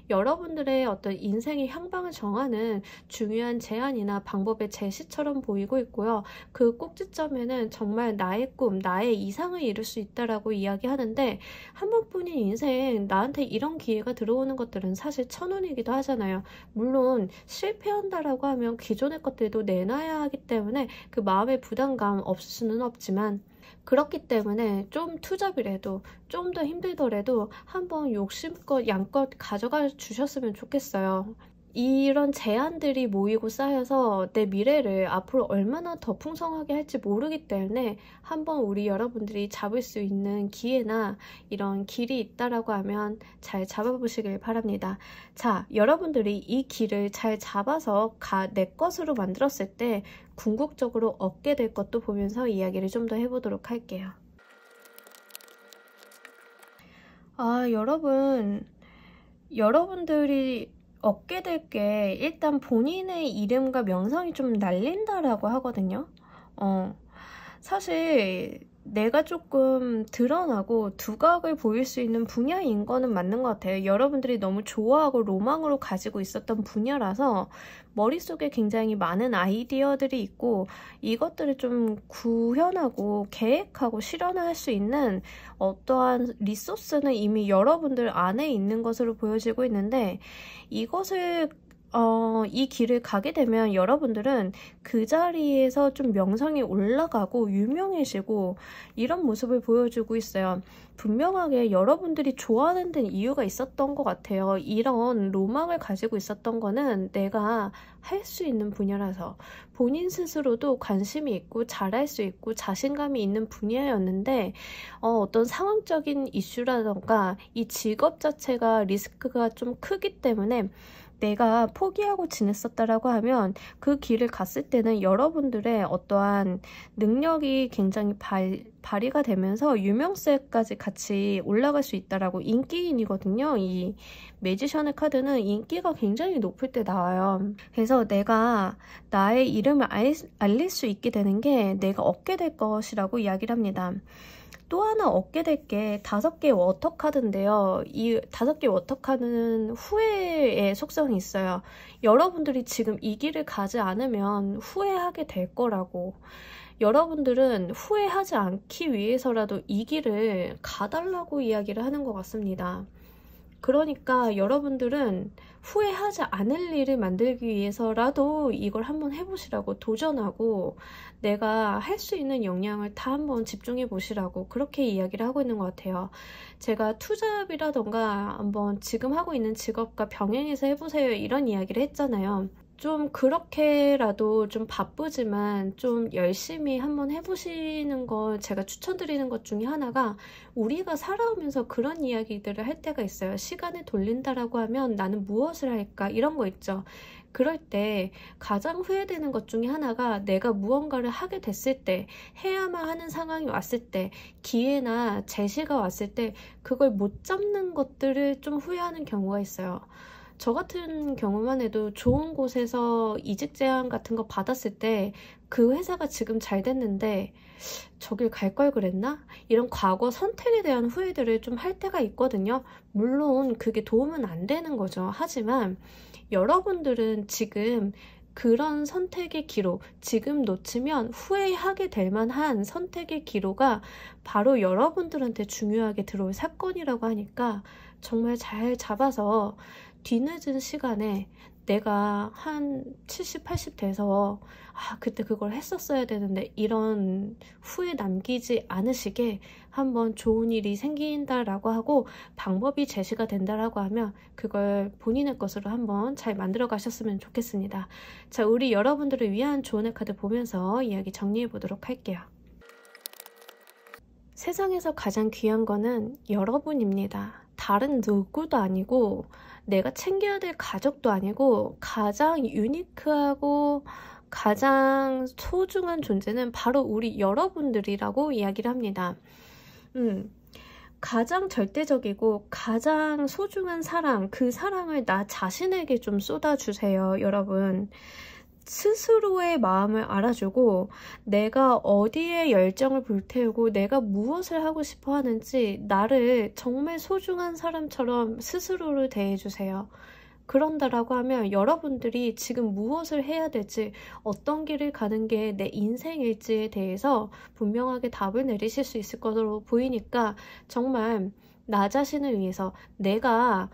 여러분들의 어떤 인생의 향방을 정하는 중요한 제안이나 방법의 제시처럼 보이고 있고요. 그 꼭지점에는 정말 나의 꿈, 나의 이상을 이룰 수 있다라고 이야기하는데, 한 번뿐인 인생 나한테 이런 기회가 들어오는 것들은 사실 천운이기도 하잖아요. 물론 실패한다라고 하면 기존의 것들도 내놔야 하기 때문에 그 마음의 부담감 없을 수는 없지만, 그렇기 때문에 좀 투잡이라도 좀 더 힘들더라도 한번 욕심껏 양껏 가져가 주셨으면 좋겠어요. 이런 제안들이 모이고 쌓여서 내 미래를 앞으로 얼마나 더 풍성하게 할지 모르기 때문에 한번 우리 여러분들이 잡을 수 있는 기회나 이런 길이 있다라고 하면 잘 잡아보시길 바랍니다. 자, 여러분들이 이 길을 잘 잡아서 내 것으로 만들었을 때 궁극적으로 얻게 될 것도 보면서 이야기를 좀 더 해보도록 할게요. 아, 여러분들이 얻게 될 게 일단 본인의 이름과 명성이 좀 날린다라고 하거든요. 사실 내가 조금 드러나고 두각을 보일 수 있는 분야인 거는 맞는 것 같아요. 여러분들이 너무 좋아하고 로망으로 가지고 있었던 분야라서 머릿속에 굉장히 많은 아이디어들이 있고 이것들을 좀 구현하고 계획하고 실현할 수 있는 어떠한 리소스는 이미 여러분들 안에 있는 것으로 보여지고 있는데, 이것을 이 길을 가게 되면 여러분들은 그 자리에서 좀 명성이 올라가고 유명해지고 이런 모습을 보여주고 있어요. 분명하게 여러분들이 좋아하는 데는 이유가 있었던 것 같아요. 이런 로망을 가지고 있었던 거는 내가 할 수 있는 분야라서 본인 스스로도 관심이 있고 잘할 수 있고 자신감이 있는 분야였는데 어떤 상황적인 이슈라던가 이 직업 자체가 리스크가 좀 크기 때문에 내가 포기하고 지냈었다라고 하면 그 길을 갔을 때는 여러분들의 어떠한 능력이 굉장히 발휘가 되면서 유명세까지 같이 올라갈 수 있다라고. 인기인이거든요. 이 매지션의 카드는 인기가 굉장히 높을 때 나와요. 그래서 내가 나의 이름을 알릴 수 있게 되는 게 내가 얻게 될 것이라고 이야기를 합니다. 또 하나 얻게 될 게 5개 워터카드인데요. 이 5개 워터카드는 후회의 속성이 있어요. 여러분들이 지금 이 길을 가지 않으면 후회하게 될 거라고. 여러분들은 후회하지 않기 위해서라도 이 길을 가달라고 이야기를 하는 것 같습니다. 그러니까 여러분들은 후회하지 않을 일을 만들기 위해서라도 이걸 한번 해보시라고, 도전하고 내가 할 수 있는 역량을 다 한번 집중해 보시라고 그렇게 이야기를 하고 있는 것 같아요. 제가 투잡이라던가 한번 지금 하고 있는 직업과 병행해서 해보세요 이런 이야기를 했잖아요. 좀 그렇게라도 좀 바쁘지만 좀 열심히 한번 해보시는 걸 제가 추천드리는 것 중에 하나가, 우리가 살아오면서 그런 이야기들을 할 때가 있어요. 시간을 돌린다라고 하면 나는 무엇을 할까 이런 거 있죠. 그럴 때 가장 후회되는 것 중에 하나가, 내가 무언가를 하게 됐을 때, 해야만 하는 상황이 왔을 때, 기회나 제시가 왔을 때 그걸 못 잡는 것들을 좀 후회하는 경우가 있어요. 저 같은 경우만 해도 좋은 곳에서 이직 제안 같은 거 받았을 때 그 회사가 지금 잘 됐는데 저길 갈 걸 그랬나? 이런 과거 선택에 대한 후회들을 좀 할 때가 있거든요. 물론 그게 도움은 안 되는 거죠. 하지만 여러분들은 지금 그런 선택의 기로, 지금 놓치면 후회하게 될 만한 선택의 기로가 바로 여러분들한테 중요하게 들어올 사건이라고 하니까 정말 잘 잡아서 뒤늦은 시간에 내가 한 70, 80 돼서 그때 그걸 했었어야 되는데 이런 후회 남기지 않으시게, 한번 좋은 일이 생긴다라고 하고 방법이 제시가 된다라고 하면 그걸 본인의 것으로 한번 잘 만들어 가셨으면 좋겠습니다. 자, 우리 여러분들을 위한 조언의 카드 보면서 이야기 정리해 보도록 할게요. 세상에서 가장 귀한 거는 여러분입니다. 다른 누구도 아니고 내가 챙겨야 될 가족도 아니고 가장 유니크하고 가장 소중한 존재는 바로 우리 여러분들이라고 이야기를 합니다. 가장 절대적이고 가장 소중한 사랑, 그 사랑을 나 자신에게 좀 쏟아주세요, 여러분. 스스로의 마음을 알아주고 내가 어디에 열정을 불태우고 내가 무엇을 하고 싶어 하는지 나를 정말 소중한 사람처럼 스스로를 대해주세요. 그런다라고 하면 여러분들이 지금 무엇을 해야 될지, 어떤 길을 가는 게 내 인생일지에 대해서 분명하게 답을 내리실 수 있을 것으로 보이니까, 정말 나 자신을 위해서 내가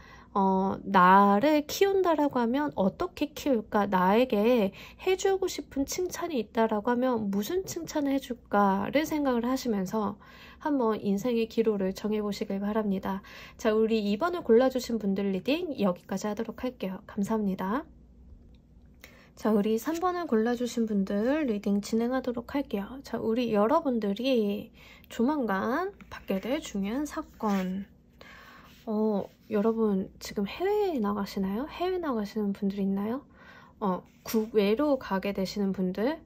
나를 키운다라고 하면 어떻게 키울까? 나에게 해주고 싶은 칭찬이 있다라고 하면 무슨 칭찬을 해줄까를 생각을 하시면서 한번 인생의 기로를 정해보시길 바랍니다. 자, 우리 2번을 골라주신 분들 리딩 여기까지 하도록 할게요. 감사합니다. 자, 우리 3번을 골라주신 분들 리딩 진행하도록 할게요. 자, 우리 여러분들이 조만간 받게 될 중요한 사건. 여러분 지금 해외에 나가시나요? 해외 나가시는 분들 있나요? 국외로 가게 되시는 분들,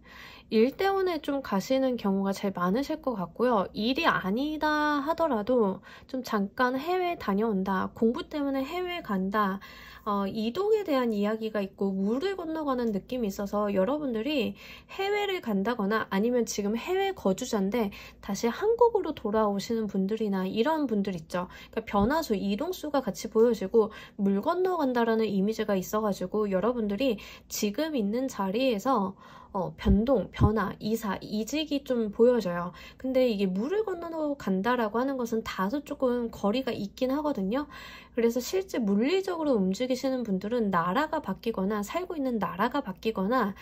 일 때문에 좀 가시는 경우가 제일 많으실 것 같고요. 일이 아니다 하더라도 좀 잠깐 해외 다녀온다, 공부 때문에 해외 간다, 이동에 대한 이야기가 있고 물을 건너가는 느낌이 있어서 여러분들이 해외를 간다거나 아니면 지금 해외 거주자인데 다시 한국으로 돌아오시는 분들이나 이런 분들 있죠. 그러니까 변화수, 이동수가 같이 보여지고 물 건너간다라는 이미지가 있어가지고 여러분들이 지금 있는 자리에서 변동, 변화, 이사, 이직이 좀 보여져요. 근데 이게 물을 건너 간다라고 하는 것은 다소 조금 거리가 있긴 하거든요. 그래서 실제 물리적으로 움직이시는 분들은 나라가 바뀌거나 살고 있는 나라가 바뀌거나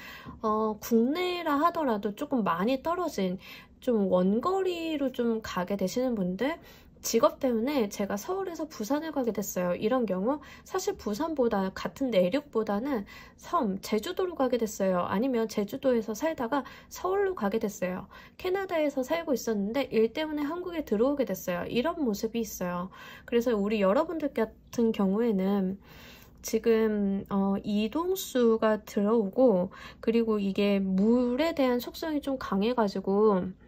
국내라 하더라도 조금 많이 떨어진 좀 원거리로 좀 가게 되시는 분들, 직업 때문에 제가 서울에서 부산을 가게 됐어요. 이런 경우 사실 부산보다, 같은 내륙보다는 섬, 제주도로 가게 됐어요. 아니면 제주도에서 살다가 서울로 가게 됐어요. 캐나다에서 살고 있었는데 일 때문에 한국에 들어오게 됐어요. 이런 모습이 있어요. 그래서 우리 여러분들 같은 경우에는 지금 이동수가 들어오고, 그리고 이게 물에 대한 속성이 좀 강해가지고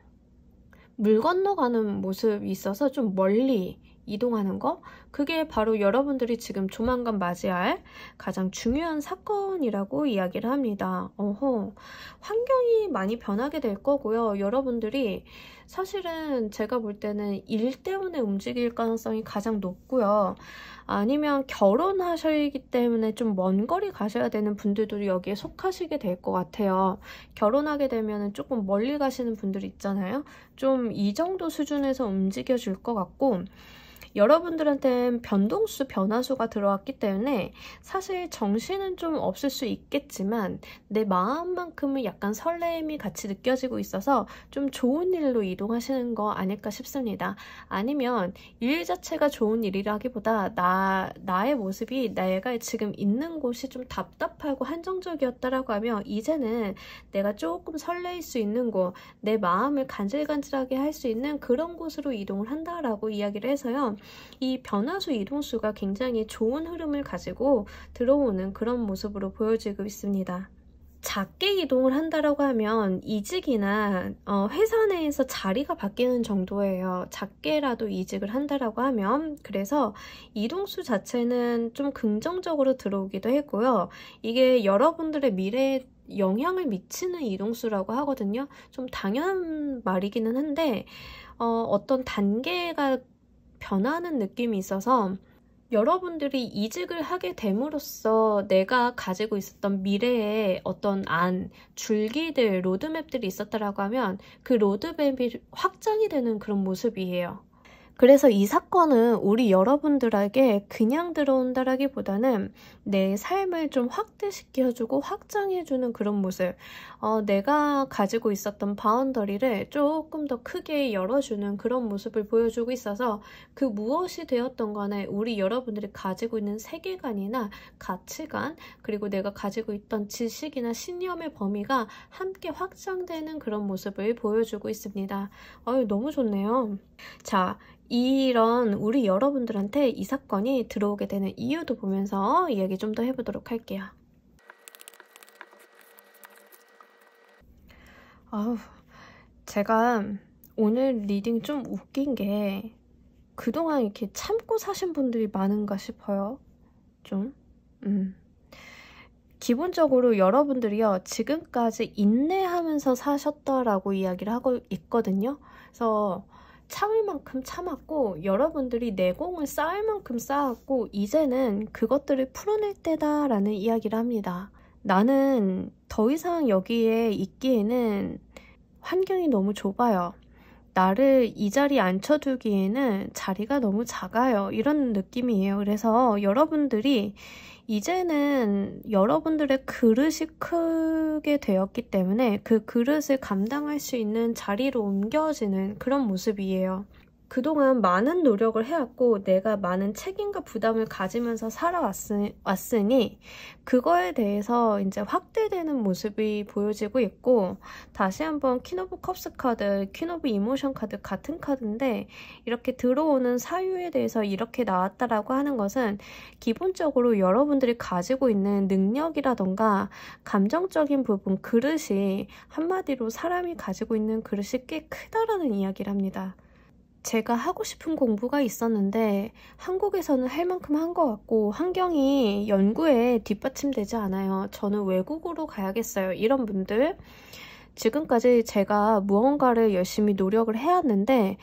물 건너가는 모습이 있어서 좀 멀리 이동하는 거, 그게 바로 여러분들이 지금 조만간 맞이할 가장 중요한 사건이라고 이야기를 합니다. 환경이 많이 변하게 될 거고요. 여러분들이 사실은 제가 볼 때는 일 때문에 움직일 가능성이 가장 높고요. 아니면 결혼하시기 때문에 좀 먼 거리 가셔야 되는 분들도 여기에 속하시게 될 것 같아요. 결혼하게 되면 조금 멀리 가시는 분들 있잖아요. 좀 이 정도 수준에서 움직여 줄 것 같고, 여러분들한테는 변동수, 변화수가 들어왔기 때문에 사실 정신은 좀 없을 수 있겠지만 내 마음만큼은 약간 설렘이 같이 느껴지고 있어서 좀 좋은 일로 이동하시는 거 아닐까 싶습니다. 아니면 일 자체가 좋은 일이라기보다 나의 모습이 내가 지금 있는 곳이 좀 답답하고 한정적이었다라고 하면 이제는 내가 조금 설레일 수 있는 곳, 내 마음을 간질간질하게 할 수 있는 그런 곳으로 이동을 한다라고 이야기를 해서요. 이 변화수 이동수가 굉장히 좋은 흐름을 가지고 들어오는 그런 모습으로 보여지고 있습니다. 작게 이동을 한다라고 하면 이직이나 회사 내에서 자리가 바뀌는 정도예요. 작게라도 이직을 한다라고 하면. 그래서 이동수 자체는 좀 긍정적으로 들어오기도 했고요. 이게 여러분들의 미래에 영향을 미치는 이동수라고 하거든요. 좀 당연한 말이기는 한데 어떤 단계가 변하는 느낌이 있어서 여러분들이 이직을 하게 됨으로써 내가 가지고 있었던 미래의 어떤 줄기들, 로드맵들이 있었다라고 하면 그 로드맵이 확장이 되는 그런 모습이에요. 그래서 이 사건은 우리 여러분들에게 그냥 들어온다라기보다는 내 삶을 좀 확대시켜주고 확장해주는 그런 모습, 내가 가지고 있었던 바운더리를 조금 더 크게 열어주는 그런 모습을 보여주고 있어서 그 무엇이 되었던 간에 우리 여러분들이 가지고 있는 세계관이나 가치관, 그리고 내가 가지고 있던 지식이나 신념의 범위가 함께 확장되는 그런 모습을 보여주고 있습니다. 너무 좋네요. 자, 이런 우리 여러분들한테 이 사건이 들어오게 되는 이유도 보면서 이야기 좀 더 해보도록 할게요. 제가 오늘 리딩 좀 웃긴 게 그동안 이렇게 참고 사신 분들이 많은가 싶어요. 좀. 기본적으로 여러분들이요, 지금까지 인내하면서 사셨다라고 이야기를 하고 있거든요. 그래서 참을 만큼 참았고 여러분들이 내공을 쌓을 만큼 쌓았고 이제는 그것들을 풀어낼 때다라는 이야기를 합니다. 나는 더 이상 여기에 있기에는 환경이 너무 좁아요. 나를 이 자리에 앉혀두기에는 자리가 너무 작아요. 이런 느낌이에요. 그래서 여러분들이 이제는 여러분들의 그릇이 크게 되었기 때문에 그 그릇을 감당할 수 있는 자리로 옮겨지는 그런 모습이에요. 그동안 많은 노력을 해왔고 내가 많은 책임과 부담을 가지면서 살아왔으니 그거에 대해서 이제 확대되는 모습이 보여지고 있고, 다시 한번 퀸 오브 컵스 카드, 퀸 오브 이모션 카드 같은 카드인데 이렇게 들어오는 사유에 대해서 이렇게 나왔다라고 하는 것은 기본적으로 여러분들이 가지고 있는 능력이라던가 감정적인 부분, 그릇이 한마디로 사람이 가지고 있는 그릇이 꽤 크다라는 이야기를 합니다. 제가 하고 싶은 공부가 있었는데 한국에서는 할 만큼 한 것 같고 환경이 연구에 뒷받침되지 않아요. 저는 외국으로 가야겠어요. 이런 분들, 지금까지 제가 무언가를 열심히 노력을 해왔는데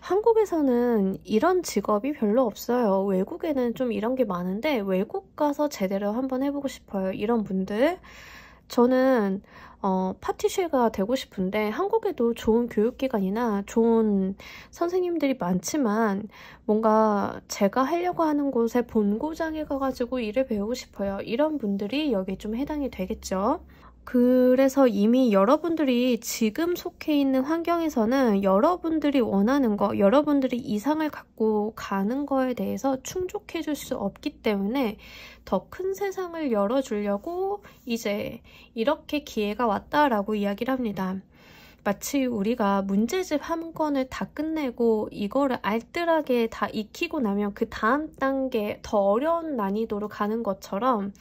한국에서는 이런 직업이 별로 없어요. 외국에는 좀 이런 게 많은데 외국 가서 제대로 한번 해보고 싶어요. 이런 분들, 저는 파티쉐가 되고 싶은데 한국에도 좋은 교육기관이나 좋은 선생님들이 많지만 뭔가 제가 하려고 하는 곳에 본고장에 가가지고 일을 배우고 싶어요. 이런 분들이 여기에 좀 해당이 되겠죠. 그래서 이미 여러분들이 지금 속해 있는 환경에서는 여러분들이 원하는 거, 여러분들이 이상을 갖고 가는 거에 대해서 충족해 줄 수 없기 때문에 더 큰 세상을 열어주려고 이제 이렇게 기회가 왔다라고 이야기를 합니다. 마치 우리가 문제집 한 권을 다 끝내고 이거를 알뜰하게 다 익히고 나면 그 다음 단계 더 어려운 난이도로 가는 것처럼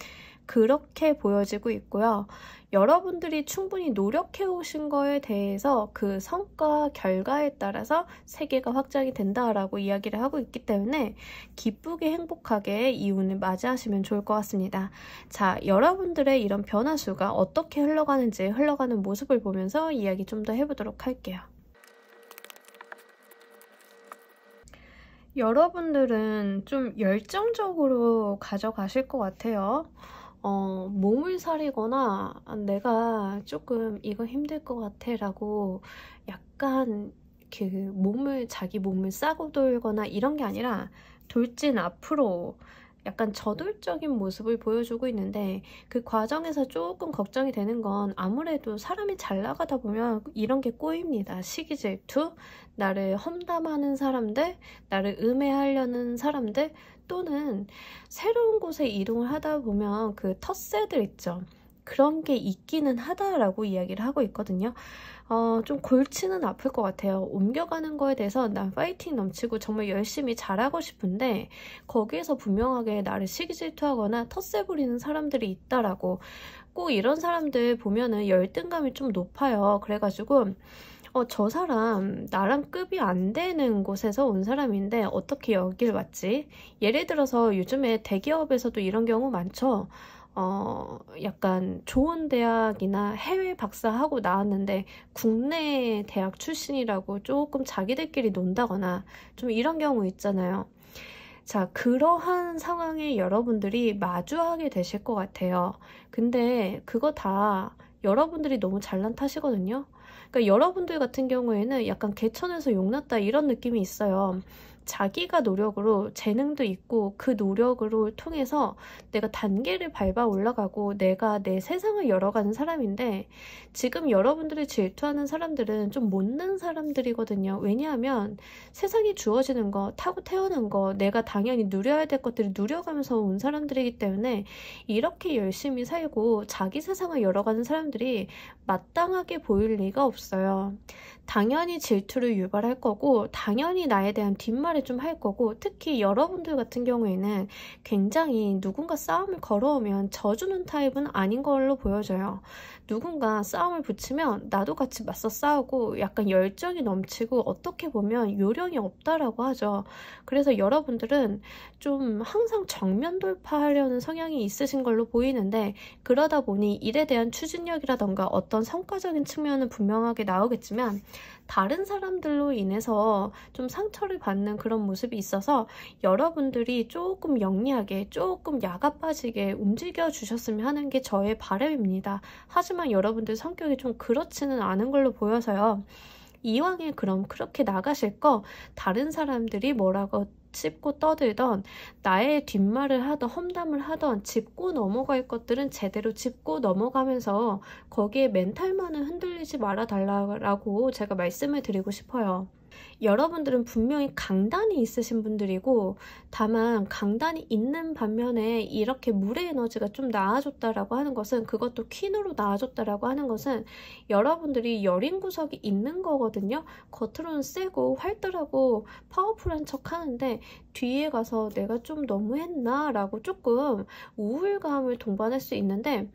그렇게 보여지고 있고요. 여러분들이 충분히 노력해 오신 거에 대해서 그 성과, 결과에 따라서 세계가 확장이 된다라고 이야기를 하고 있기 때문에 기쁘게 행복하게 이 운을 맞이하시면 좋을 것 같습니다. 자, 여러분들의 이런 변화수가 어떻게 흘러가는지 흘러가는 모습을 보면서 이야기 좀 더 해보도록 할게요. 여러분들은 좀 열정적으로 가져가실 것 같아요. 몸을 사리거나 내가 조금 이거 힘들 것 같아 라고 약간 자기 몸을 싸고 돌거나 이런 게 아니라 돌진 앞으로 약간 저돌적인 모습을 보여주고 있는데, 그 과정에서 조금 걱정이 되는 건 아무래도 사람이 잘 나가다 보면 이런 게 꼬입니다. 시기 질투, 나를 험담하는 사람들, 나를 음해하려는 사람들, 또는 새로운 곳에 이동을 하다 보면 그 텃세들 있죠. 그런 게 있기는 하다라고 이야기를 하고 있거든요. 좀 골치는 아플 것 같아요. 옮겨가는 거에 대해서 난 파이팅 넘치고 정말 열심히 잘하고 싶은데 거기에서 분명하게 나를 시기질투하거나 텃세 부리는 사람들이 있다라고. 꼭 이런 사람들 보면은 열등감이 좀 높아요. 그래가지고 저 사람 나랑 급이 안 되는 곳에서 온 사람인데 어떻게 여길 왔지? 예를 들어서 요즘에 대기업에서도 이런 경우 많죠. 약간 좋은 대학이나 해외 박사하고 나왔는데 국내 대학 출신이라고 조금 자기들끼리 논다거나 좀 이런 경우 있잖아요. 자, 그러한 상황에 여러분들이 마주하게 되실 것 같아요. 근데 그거 다 여러분들이 너무 잘난 탓이거든요. 그러니까 여러분들 같은 경우에는 약간 개천에서 용났다 이런 느낌이 있어요. 자기가 노력으로 재능도 있고 그 노력으로 통해서 내가 단계를 밟아 올라가고 내가 내 세상을 열어가는 사람인데, 지금 여러분들이 질투하는 사람들은 좀 못난 사람들이거든요. 왜냐하면 세상이 주어지는 거, 타고 태어난 거, 내가 당연히 누려야 될 것들을 누려가면서 온 사람들이기 때문에 이렇게 열심히 살고 자기 세상을 열어가는 사람들이 마땅하게 보일 리가 없어요. 당연히 질투를 유발할 거고 당연히 나에 대한 뒷말을 좀 할 거고, 특히 여러분들 같은 경우에는 굉장히 누군가 싸움을 걸어오면 져주는 타입은 아닌 걸로 보여져요. 누군가 싸움을 붙이면 나도 같이 맞서 싸우고 약간 열정이 넘치고 어떻게 보면 요령이 없다라고 하죠. 그래서 여러분들은 좀 항상 정면 돌파하려는 성향이 있으신 걸로 보이는데, 그러다 보니 일에 대한 추진력이라던가 어떤 성과적인 측면은 분명하게 나오겠지만 다른 사람들로 인해서 좀 상처를 받는 그런 모습이 있어서 여러분들이 조금 영리하게, 조금 야가 빠지게 움직여 주셨으면 하는 게 저의 바람입니다. 하지만 여러분들 성격이 좀 그렇지는 않은 걸로 보여서요. 이왕에 그럼 그렇게 나가실 거 다른 사람들이 뭐라고 씹고 떠들던, 나의 뒷말을 하던 험담을 하던 짚고 넘어갈 것들은 제대로 짚고 넘어가면서 거기에 멘탈만은 흔들리지 말아 달라고 제가 말씀을 드리고 싶어요. 여러분들은 분명히 강단이 있으신 분들이고, 다만 강단이 있는 반면에 이렇게 물의 에너지가 좀 나아졌다라고 하는 것은, 그것도 퀸으로 나아졌다라고 하는 것은 여러분들이 여린 구석이 있는 거거든요. 겉으로는 세고 활달하고 파워풀한 척 하는데 뒤에 가서 내가 좀 너무했나 라고 조금 우울감을 동반할 수 있는데,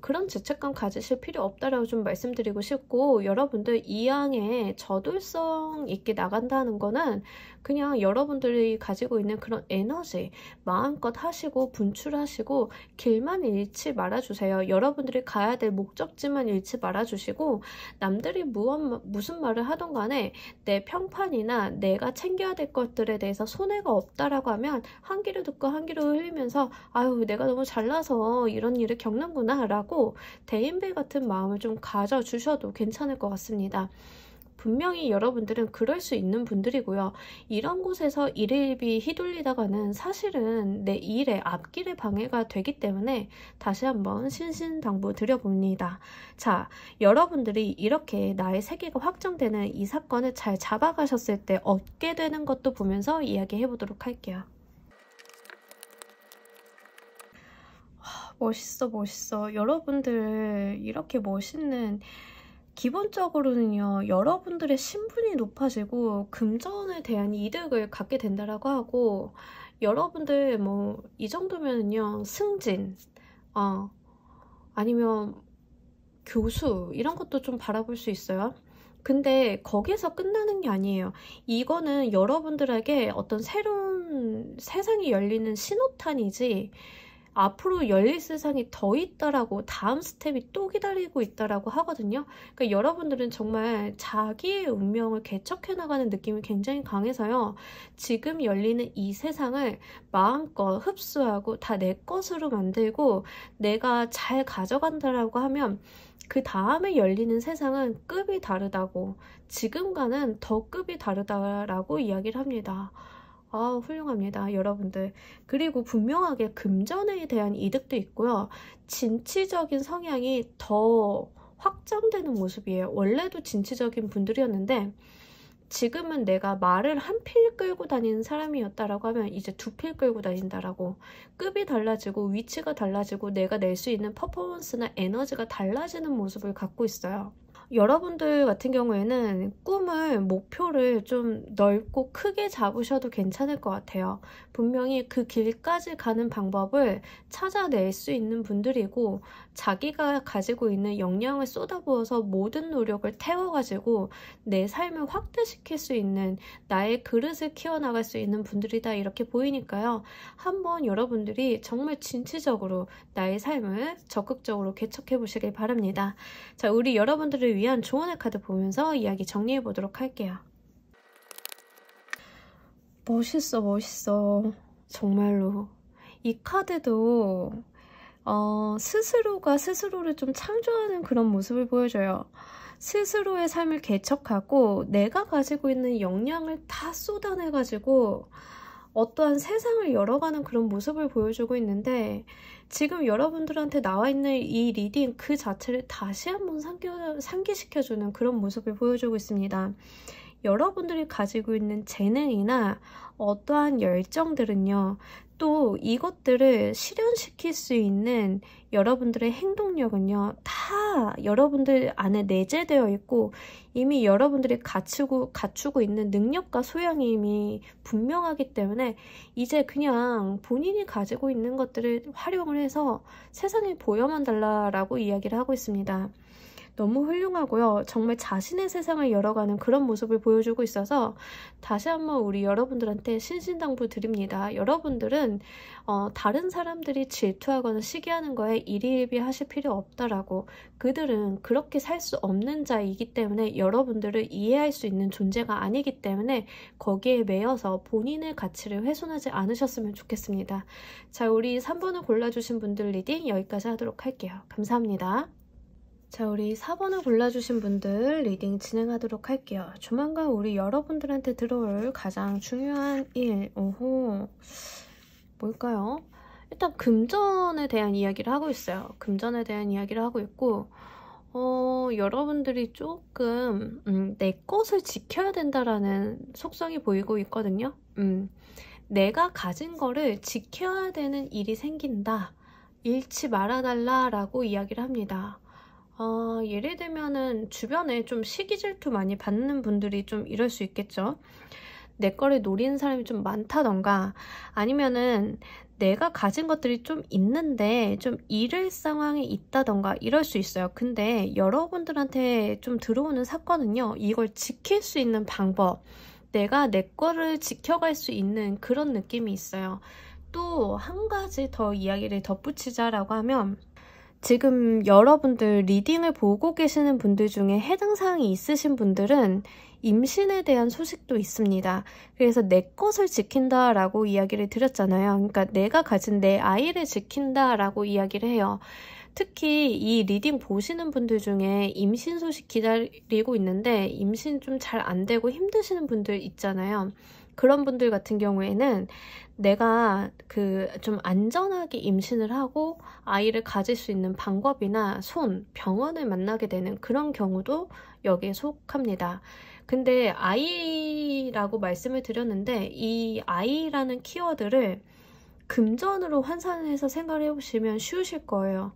그런 죄책감 가지실 필요 없다라고 좀 말씀드리고 싶고, 여러분들 이왕에 저돌성 있게 나간다는 거는 그냥 여러분들이 가지고 있는 그런 에너지 마음껏 하시고 분출하시고 길만 잃지 말아주세요. 여러분들이 가야 될 목적지만 잃지 말아주시고, 남들이 무슨 말을 하던 간에 내 평판이나 내가 챙겨야 될 것들에 대해서 손해가 없다라고 하면 한 귀로 듣고 한 귀로 흘리면서 아유 내가 너무 잘나서 이런 일을 겪는구나 라고 대인배 같은 마음을 좀 가져주셔도 괜찮을 것 같습니다. 분명히 여러분들은 그럴 수 있는 분들이고요. 이런 곳에서 일일비 휘둘리다가는 사실은 내 일에 앞길에 방해가 되기 때문에 다시 한번 신신당부 드려봅니다. 자, 여러분들이 이렇게 나의 세계가 확정되는 이 사건을 잘 잡아가셨을 때 얻게 되는 것도 보면서 이야기해 보도록 할게요. 멋있어. 여러분들 이렇게 멋있는, 기본적으로는요, 여러분들의 신분이 높아지고 금전에 대한 이득을 갖게 된다라고 하고, 여러분들 뭐 이 정도면은요 승진, 아니면 교수 이런 것도 좀 바라볼 수 있어요. 근데 거기에서 끝나는 게 아니에요. 이거는 여러분들에게 어떤 새로운 세상이 열리는 신호탄이지, 앞으로 열릴 세상이 더 있다라고, 다음 스텝이 또 기다리고 있다라고 하거든요. 그러니까 여러분들은 정말 자기의 운명을 개척해 나가는 느낌이 굉장히 강해서요. 지금 열리는 이 세상을 마음껏 흡수하고 다 내 것으로 만들고 내가 잘 가져간다라고 하면, 그 다음에 열리는 세상은 급이 다르다고, 지금과는 더 급이 다르다라고 이야기를 합니다. 훌륭합니다, 여러분들. 그리고 분명하게 금전에 대한 이득도 있고요. 진취적인 성향이 더 확장되는 모습이에요. 원래도 진취적인 분들이었는데 지금은 내가 말을 한 필 끌고 다니는 사람이었다라고 하면 이제 두 필 끌고 다닌다라고, 급이 달라지고 위치가 달라지고 내가 낼 수 있는 퍼포먼스나 에너지가 달라지는 모습을 갖고 있어요. 여러분들 같은 경우에는 꿈을, 목표를 좀 넓고 크게 잡으셔도 괜찮을 것 같아요. 분명히 그 길까지 가는 방법을 찾아낼 수 있는 분들이고, 자기가 가지고 있는 역량을 쏟아부어서 모든 노력을 태워가지고 내 삶을 확대시킬 수 있는, 나의 그릇을 키워나갈 수 있는 분들이다, 이렇게 보이니까요. 한번 여러분들이 정말 진취적으로 나의 삶을 적극적으로 개척해 보시길 바랍니다. 자, 우리 여러분들을 위한 조언의 카드 보면서 이야기 정리해 보도록 할게요. 멋있어, 멋있어. 정말로. 이 카드도 스스로가 스스로를 좀 창조하는 그런 모습을 보여줘요. 스스로의 삶을 개척하고 내가 가지고 있는 역량을 다 쏟아내가지고 어떠한 세상을 열어가는 그런 모습을 보여주고 있는데, 지금 여러분들한테 나와 있는 이 리딩 그 자체를 다시 한번 상기시켜주는 그런 모습을 보여주고 있습니다. 여러분들이 가지고 있는 재능이나 어떠한 열정들은요, 또 이것들을 실현시킬 수 있는 여러분들의 행동력은요, 다 여러분들 안에 내재되어 있고 이미 여러분들이 갖추고 있는 능력과 소양이 이미 분명하기 때문에 이제 그냥 본인이 가지고 있는 것들을 활용을 해서 세상에 보여만 달라라고 이야기를 하고 있습니다. 너무 훌륭하고요. 정말 자신의 세상을 열어가는 그런 모습을 보여주고 있어서 다시 한번 우리 여러분들한테 신신당부 드립니다. 여러분들은 다른 사람들이 질투하거나 시기하는 거에 일희일비하실 필요 없다라고, 그들은 그렇게 살 수 없는 자이기 때문에 여러분들을 이해할 수 있는 존재가 아니기 때문에 거기에 매여서 본인의 가치를 훼손하지 않으셨으면 좋겠습니다. 자, 우리 3번을 골라주신 분들 리딩 여기까지 하도록 할게요. 감사합니다. 자, 우리 4번을 골라주신 분들 리딩 진행하도록 할게요. 조만간 우리 여러분들한테 들어올 가장 중요한 일, 뭘까요? 일단 금전에 대한 이야기를 하고 있어요. 금전에 대한 이야기를 하고 있고, 여러분들이 조금 내 것을 지켜야 된다라는 속성이 보이고 있거든요. 내가 가진 거를 지켜야 되는 일이 생긴다, 잃지 말아달라라고 이야기를 합니다. 예를 들면은 주변에 좀 시기 질투 많이 받는 분들이 좀 이럴 수 있겠죠. 내 거를 노리는 사람이 좀 많다던가, 아니면은 내가 가진 것들이 좀 있는데 좀 잃을 상황이 있다던가 이럴 수 있어요. 근데 여러분들한테 좀 들어오는 사건은요, 이걸 지킬 수 있는 방법, 내가 내 거를 지켜갈 수 있는 그런 느낌이 있어요. 또 한 가지 더 이야기를 덧붙이자라고 하면, 지금 여러분들 리딩을 보고 계시는 분들 중에 해당 사항이 있으신 분들은 임신에 대한 소식도 있습니다. 그래서 내 것을 지킨다라고 이야기를 드렸잖아요. 그러니까 내가 가진 내 아이를 지킨다라고 이야기를 해요. 특히 이 리딩 보시는 분들 중에 임신 소식 기다리고 있는데 임신 좀 잘 안 되고 힘드시는 분들 있잖아요. 그런 분들 같은 경우에는 내가 좀 안전하게 임신을 하고 아이를 가질 수 있는 방법이나 병원을 만나게 되는 그런 경우도 여기에 속합니다. 근데 아이라고 말씀을 드렸는데 이 아이라는 키워드를 금전으로 환산해서 생각을 해보시면 쉬우실 거예요.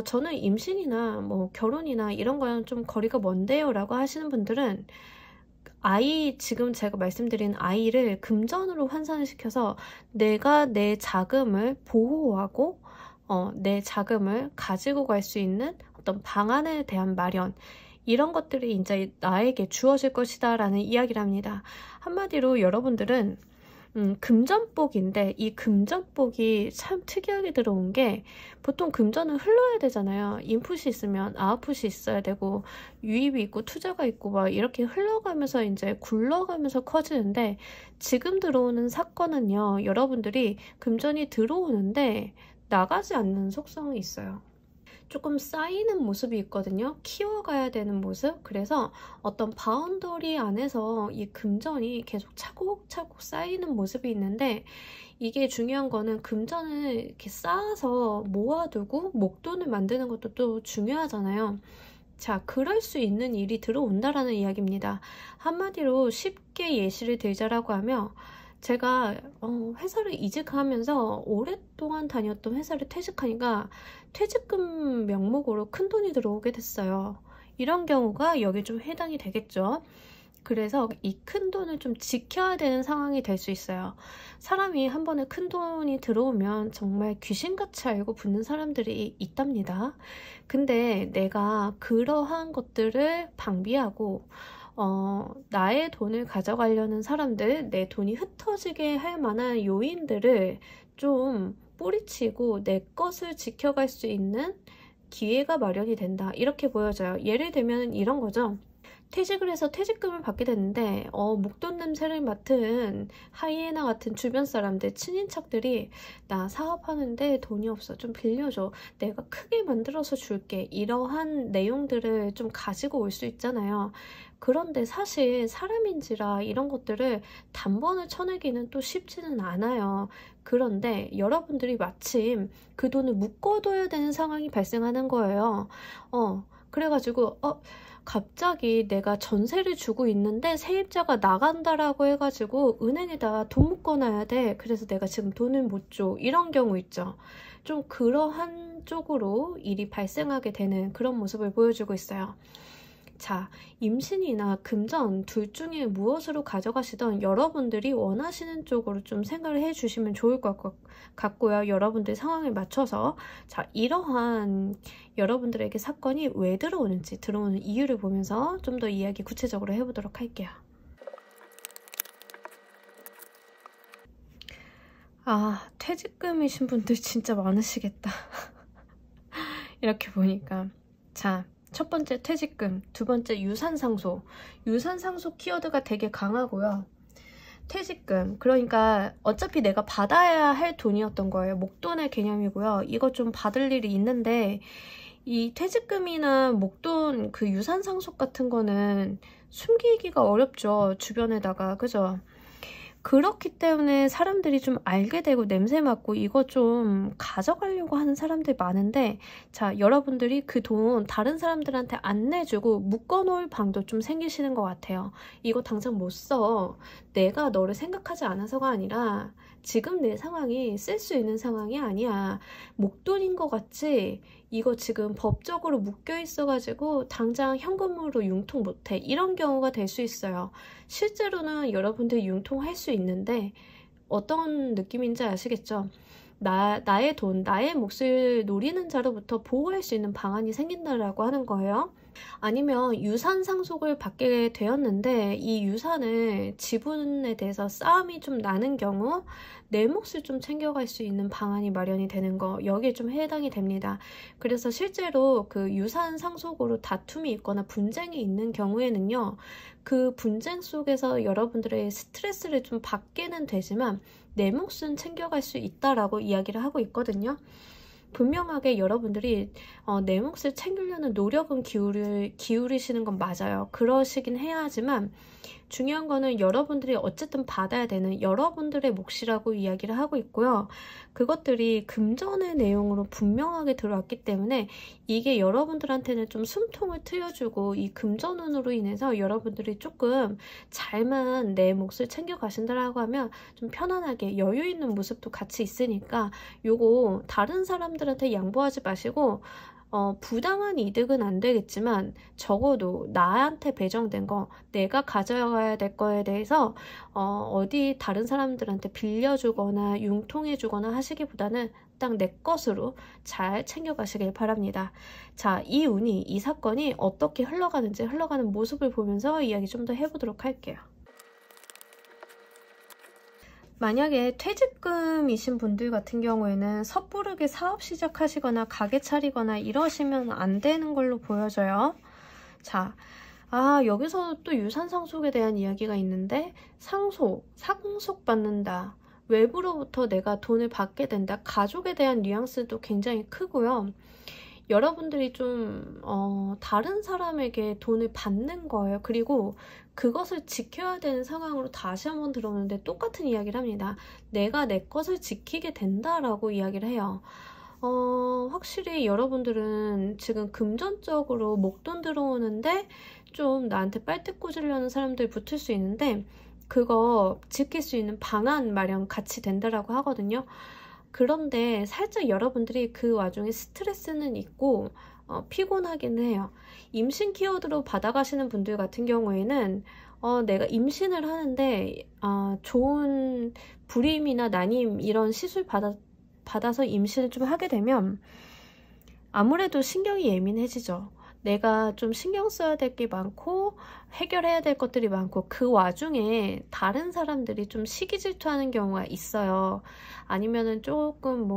저는 임신이나 뭐 결혼이나 이런 거랑 좀 거리가 먼데요 라고 하시는 분들은 지금 제가 말씀드린 아이를 금전으로 환산을 시켜서 내가 내 자금을 보호하고 내 자금을 가지고 갈 수 있는 어떤 방안에 대한 마련, 이런 것들이 이제 나에게 주어질 것이다 라는 이야기를 합니다. 한마디로 여러분들은 금전복인데, 이 금전복이 참 특이하게 들어온 게, 보통 금전은 흘러야 되잖아요. 인풋이 있으면 아웃풋이 있어야 되고, 유입이 있고 투자가 있고 막 이렇게 흘러가면서 이제 굴러가면서 커지는데, 지금 들어오는 사건은요, 여러분들이 금전이 들어오는데 나가지 않는 속성이 있어요. 조금 쌓이는 모습이 있거든요. 키워가야 되는 모습. 그래서 어떤 바운더리 안에서 이 금전이 계속 차곡차곡 쌓이는 모습이 있는데, 이게 중요한 거는 금전을 이렇게 쌓아서 모아두고 목돈을 만드는 것도 또 중요하잖아요. 자, 그럴 수 있는 일이 들어온다라는 이야기입니다. 한마디로 쉽게 예시를 들자라고 하면, 제가 회사를 이직하면서 오랫동안 다녔던 회사를 퇴직하니까 퇴직금 명목으로 큰돈이 들어오게 됐어요. 이런 경우가 여기 좀 해당이 되겠죠. 그래서 이 큰돈을 좀 지켜야 되는 상황이 될 수 있어요. 사람이 한 번에 큰돈이 들어오면 정말 귀신같이 알고 붙는 사람들이 있답니다. 근데 내가 그러한 것들을 방비하고 나의 돈을 가져가려는 사람들, 내 돈이 흩어지게 할 만한 요인들을 좀 뿌리치고 내 것을 지켜갈 수 있는 기회가 마련이 된다, 이렇게 보여져요. 예를 들면 이런 거죠. 퇴직을 해서 퇴직금을 받게 됐는데 목돈 냄새를 맡은 하이에나 같은 주변 사람들, 친인척들이 나 사업하는데 돈이 없어, 좀 빌려줘, 내가 크게 만들어서 줄게, 이러한 내용들을 좀 가지고 올 수 있잖아요. 그런데 사실 사람인지라 이런 것들을 단번에 쳐내기는 또 쉽지는 않아요. 그런데 여러분들이 마침 그 돈을 묶어둬야 되는 상황이 발생하는 거예요. 그래가지고 갑자기 내가 전세를 주고 있는데 세입자가 나간다라고 해가지고 은행에다가 돈 묶어놔야 돼. 그래서 내가 지금 돈을 못 줘. 이런 경우 있죠. 좀 그러한 쪽으로 일이 발생하게 되는 그런 모습을 보여주고 있어요. 자, 임신이나 금전 둘 중에 무엇으로 가져가시던 여러분들이 원하시는 쪽으로 좀 생각을 해주시면 좋을 것 같고요. 여러분들 상황에 맞춰서. 자, 이러한 여러분들에게 사건이 왜 들어오는지, 들어오는 이유를 보면서 좀 더 이야기 구체적으로 해보도록 할게요. 퇴직금이신 분들 진짜 많으시겠다. 이렇게 보니까. 자, 첫 번째 퇴직금, 두 번째 유산상속. 유산상속 키워드가 되게 강하고요. 퇴직금, 그러니까 어차피 내가 받아야 할 돈이었던 거예요. 목돈의 개념이고요. 이거 좀 받을 일이 있는데, 이 퇴직금이나 목돈, 그 유산상속 같은 거는 숨기기가 어렵죠. 주변에다가, 그죠? 그렇기 때문에 사람들이 좀 알게 되고 냄새 맡고 이거 좀 가져가려고 하는 사람들이 많은데, 자, 여러분들이 그 돈 다른 사람들한테 안 내주고 묶어놓을 방도 좀 생기시는 것 같아요. 이거 당장 못 써. 내가 너를 생각하지 않아서가 아니라 지금 내 상황이 쓸 수 있는 상황이 아니야. 목돈인 것 같지? 이거 지금 법적으로 묶여 있어가지고 당장 현금으로 융통 못해. 이런 경우가 될 수 있어요. 실제로는 여러분들 융통할 수 있는데 어떤 느낌인지 아시겠죠? 나의 돈, 나의 몫을 노리는 자로부터 보호할 수 있는 방안이 생긴다라고 하는 거예요. 아니면 유산 상속을 받게 되었는데 이 유산을 지분에 대해서 싸움이 좀 나는 경우 내 몫을 좀 챙겨갈 수 있는 방안이 마련이 되는 거, 여기에 좀 해당이 됩니다. 그래서 실제로 그 유산 상속으로 다툼이 있거나 분쟁이 있는 경우에는요, 그 분쟁 속에서 여러분들의 스트레스를 좀 받게는 되지만 내 몫은 챙겨갈 수 있다라고 이야기를 하고 있거든요. 분명하게 여러분들이 내 몫을 챙기려는 노력은 기울이시는 건 맞아요. 그러시긴 해야 하지만 중요한 거는 여러분들이 어쨌든 받아야 되는 여러분들의 몫이라고 이야기를 하고 있고요. 그것들이 금전의 내용으로 분명하게 들어왔기 때문에 이게 여러분들한테는 좀 숨통을 트여주고 이 금전운으로 인해서 여러분들이 조금 잘만 내 몫을 챙겨가신다라고 하면 좀 편안하게 여유 있는 모습도 같이 있으니까 요거 다른 사람들한테 양보하지 마시고 부당한 이득은 안 되겠지만 적어도 나한테 배정된 거, 내가 가져가야 될 거에 대해서 어디 다른 사람들한테 빌려주거나 융통해주거나 하시기보다는 딱 내 것으로 잘 챙겨가시길 바랍니다. 자, 이 사건이 어떻게 흘러가는지 흘러가는 모습을 보면서 이야기 좀 더 해보도록 할게요. 만약에 퇴직금이신 분들 같은 경우에는 섣부르게 사업 시작하시거나 가게 차리거나 이러시면 안 되는 걸로 보여져요. 자, 여기서 또 유산 상속에 대한 이야기가 있는데, 상속받는다, 외부로부터 내가 돈을 받게 된다, 가족에 대한 뉘앙스도 굉장히 크고요. 여러분들이 좀 다른 사람에게 돈을 받는 거예요. 그리고 그것을 지켜야 되는 상황으로 다시 한번 들어오는데 똑같은 이야기를 합니다. 내가 내 것을 지키게 된다라고 이야기를 해요. 확실히 여러분들은 지금 금전적으로 목돈 들어오는데 좀 나한테 빨대 꽂으려는 사람들 붙을 수 있는데, 그거 지킬 수 있는 방안 마련 같이 된다라고 하거든요. 그런데 살짝 여러분들이 그 와중에 스트레스는 있고 피곤하긴 해요. 임신 키워드로 받아가시는 분들 같은 경우에는 내가 임신을 하는데 좋은 불임이나 난임 이런 시술 받아서 임신을 좀 하게 되면 아무래도 신경이 예민해지죠. 내가 좀 신경 써야 될 게 많고 해결해야 될 것들이 많고, 그 와중에 다른 사람들이 좀 시기 질투하는 경우가 있어요. 아니면은 조금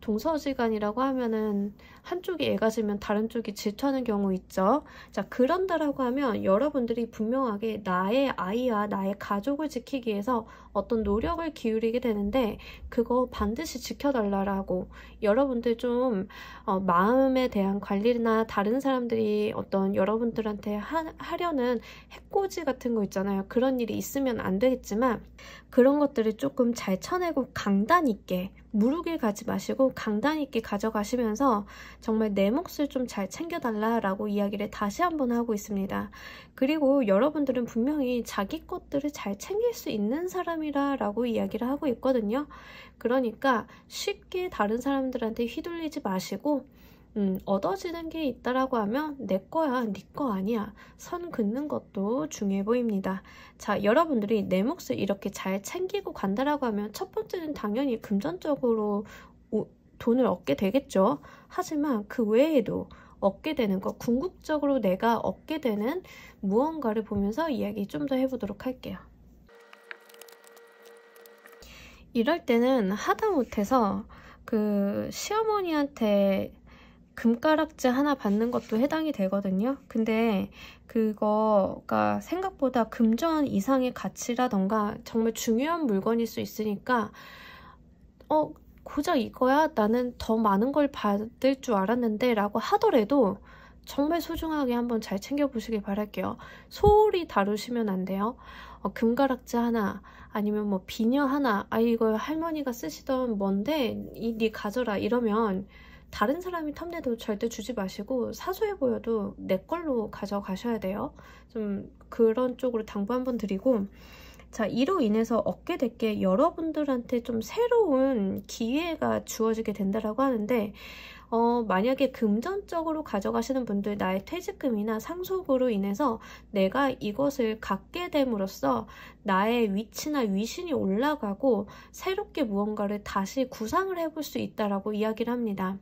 동서지간이라고 하면은 한쪽이 애가 지면 다른 쪽이 질투하는 경우 있죠. 자, 그런다라고 하면 여러분들이 분명하게 나의 아이와 나의 가족을 지키기 위해서 어떤 노력을 기울이게 되는데, 그거 반드시 지켜달라고, 여러분들 좀 마음에 대한 관리나 다른 사람들이 어떤 여러분들한테 하려는 해코지 같은 거 있잖아요. 그런 일이 있으면 안 되겠지만 그런 것들을 조금 잘 쳐내고 강단 있게, 무르게 가지 마시고 강단 있게 가져가시면서 정말 내 몫을 좀 잘 챙겨달라라고 이야기를 다시 한번 하고 있습니다. 그리고 여러분들은 분명히 자기 것들을 잘 챙길 수 있는 사람이라고 이야기를 하고 있거든요. 그러니까 쉽게 다른 사람들한테 휘둘리지 마시고 얻어지는 게 있다라고 하면 내 거야, 네 거 아니야, 선 긋는 것도 중요해 보입니다. 자, 여러분들이 내 몫을 이렇게 잘 챙기고 간다라고 하면 첫 번째는 당연히 금전적으로 돈을 얻게 되겠죠. 하지만 그 외에도 얻게 되는 것, 궁극적으로 내가 얻게 되는 무언가를 보면서 이야기 좀 더 해보도록 할게요. 이럴 때는 하다못해서 그 시어머니한테 금가락지 하나 받는 것도 해당이 되거든요. 근데 그거가 생각보다 금전 이상의 가치라던가 정말 중요한 물건일 수 있으니까 고작 이거야? 나는 더 많은 걸 받을 줄 알았는데 라고 하더라도 정말 소중하게 한번 잘 챙겨보시길 바랄게요. 소홀히 다루시면 안 돼요. 금가락지 하나, 아니면 비녀 하나, 이거 할머니가 쓰시던 뭔데 네 가져라 이러면 다른 사람이 탐내도 절대 주지 마시고 사소해 보여도 내 걸로 가져가셔야 돼요. 좀 그런 쪽으로 당부 한번 드리고, 자, 이로 인해서 얻게 될 게 여러분들한테 좀 새로운 기회가 주어지게 된다라고 하는데, 만약에 금전적으로 가져가시는 분들, 나의 퇴직금이나 상속으로 인해서 내가 이것을 갖게 됨으로써 나의 위치나 위신이 올라가고 새롭게 무언가를 다시 구상을 해볼 수 있다라고 이야기를 합니다.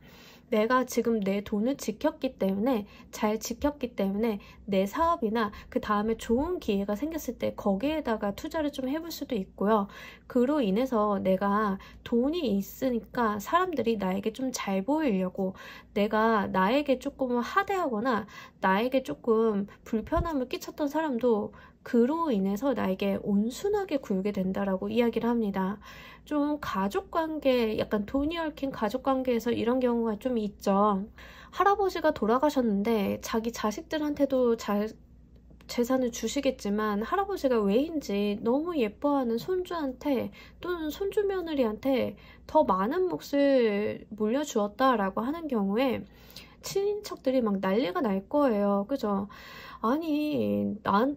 내가 지금 내 돈을 지켰기 때문에, 잘 지켰기 때문에 내 사업이나 그 다음에 좋은 기회가 생겼을 때 거기에다가 투자를 좀 해볼 수도 있고요. 그로 인해서 내가 돈이 있으니까 사람들이 나에게 좀 잘 보이려고, 내가 나에게 조금 하대하거나 나에게 조금 불편함을 끼쳤던 사람도 그로 인해서 나에게 온순하게 굴게 된다라고 이야기를 합니다. 좀 가족관계, 약간 돈이 얽힌 가족관계에서 이런 경우가 좀 있죠. 할아버지가 돌아가셨는데 자기 자식들한테도 재산을 주시겠지만 할아버지가 왜인지 너무 예뻐하는 손주한테 또는 손주 며느리한테 더 많은 몫을 물려주었다라고 하는 경우에 친인척들이 막 난리가 날 거예요. 그죠? 아니,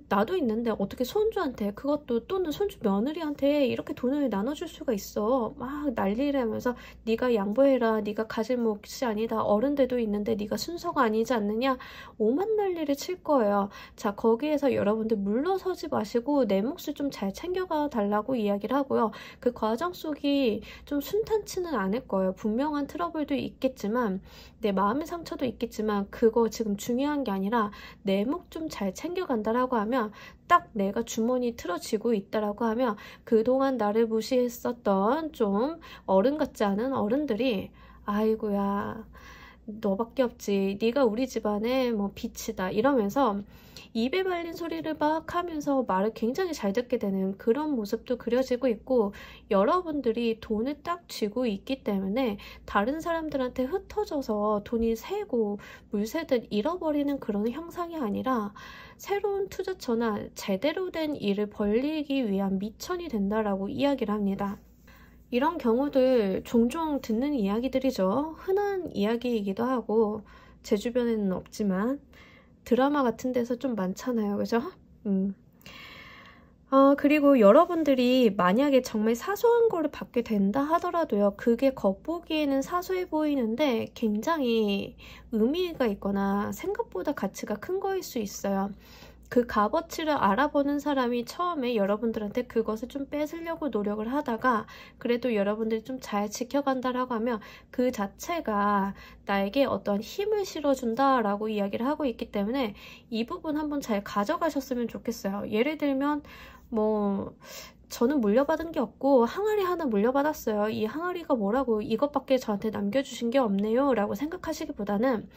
나도 있는데 어떻게 손주한테, 그것도 또는 손주 며느리한테 이렇게 돈을 나눠줄 수가 있어. 막 난리를 하면서 네가 양보해라, 네가 가질 몫이 아니다, 어른들도 있는데 네가 순서가 아니지 않느냐, 오만 난리를 칠 거예요. 자, 거기에서 여러분들 물러서지 마시고 내 몫을 좀 잘 챙겨가 달라고 이야기를 하고요. 그 과정 속이 좀 순탄치는 않을 거예요. 분명한 트러블도 있겠지만, 내 마음의 상처도 있겠지만, 그거 지금 중요한 게 아니라 내 몫 좀 잘 챙겨간다라고 하면, 딱 내가 주머니 틀어지고 있다라고 하면, 그동안 나를 무시했었던 좀 어른 같지 않은 어른들이 아이고야 너밖에 없지, 네가 우리 집안의 뭐 빛이다 이러면서 입에 발린 소리를 막 하면서 말을 굉장히 잘 듣게 되는 그런 모습도 그려지고 있고, 여러분들이 돈을 딱 쥐고 있기 때문에 다른 사람들한테 흩어져서 돈이 새고 물새듯 잃어버리는 그런 형상이 아니라 새로운 투자처나 제대로 된 일을 벌리기 위한 미천이 된다라고 이야기를 합니다. 이런 경우들 종종 듣는 이야기들이죠. 흔한 이야기이기도 하고 제 주변에는 없지만 드라마 같은 데서 좀 많잖아요. 그죠? 그리고 여러분들이 만약에 정말 사소한 거를 받게 된다 하더라도요, 그게 겉보기에는 사소해 보이는데 굉장히 의미가 있거나 생각보다 가치가 큰 거일 수 있어요. 그 값어치를 알아보는 사람이 처음에 여러분들한테 그것을 좀 뺏으려고 노력을 하다가 그래도 여러분들이 좀 잘 지켜간다라고 하면 그 자체가 나에게 어떤 힘을 실어준다라고 이야기를 하고 있기 때문에 이 부분 한번 잘 가져가셨으면 좋겠어요. 예를 들면 뭐 저는 물려받은 게 없고 항아리 하나 물려받았어요. 이 항아리가 뭐라고 이것밖에 저한테 남겨주신 게 없네요 라고 생각하시기보다는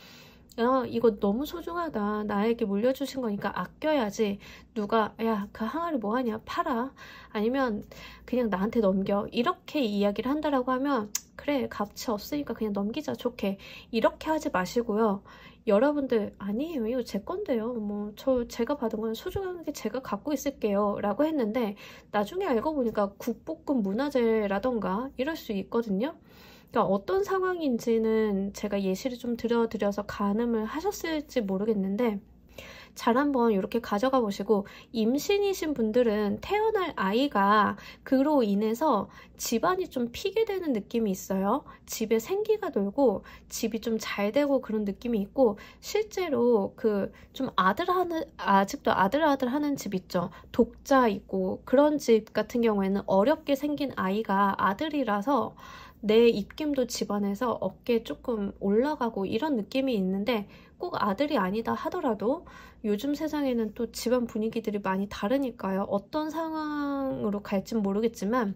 이거 너무 소중하다, 나에게 물려주신 거니까 아껴야지, 누가 야 그 항아리 뭐하냐 팔아, 아니면 그냥 나한테 넘겨, 이렇게 이야기를 한다라고 하면 그래 값이 없으니까 그냥 넘기자 좋게, 이렇게 하지 마시고요. 여러분들 아니에요 이거 제 건데요, 뭐 제가 받은 건 소중한 게 제가 갖고 있을게요 라고 했는데 나중에 알고 보니까 국볶음 문화재라던가 이럴 수 있거든요. 그러니까 어떤 상황인지는 제가 예시를 좀 들어드려서 가늠을 하셨을지 모르겠는데 잘 한번 이렇게 가져가 보시고, 임신이신 분들은 태어날 아이가 그로 인해서 집안이 좀 피게 되는 느낌이 있어요. 집에 생기가 돌고 집이 좀 잘 되고 그런 느낌이 있고, 실제로 그 좀 아직도 아들 하는 집 있죠. 독자 있고 그런 집 같은 경우에는 어렵게 생긴 아이가 아들이라서 내 입김도 집안에서 어깨에 조금 올라가고 이런 느낌이 있는데, 꼭 아들이 아니다 하더라도 요즘 세상에는 또 집안 분위기들이 많이 다르니까요. 어떤 상황으로 갈진 모르겠지만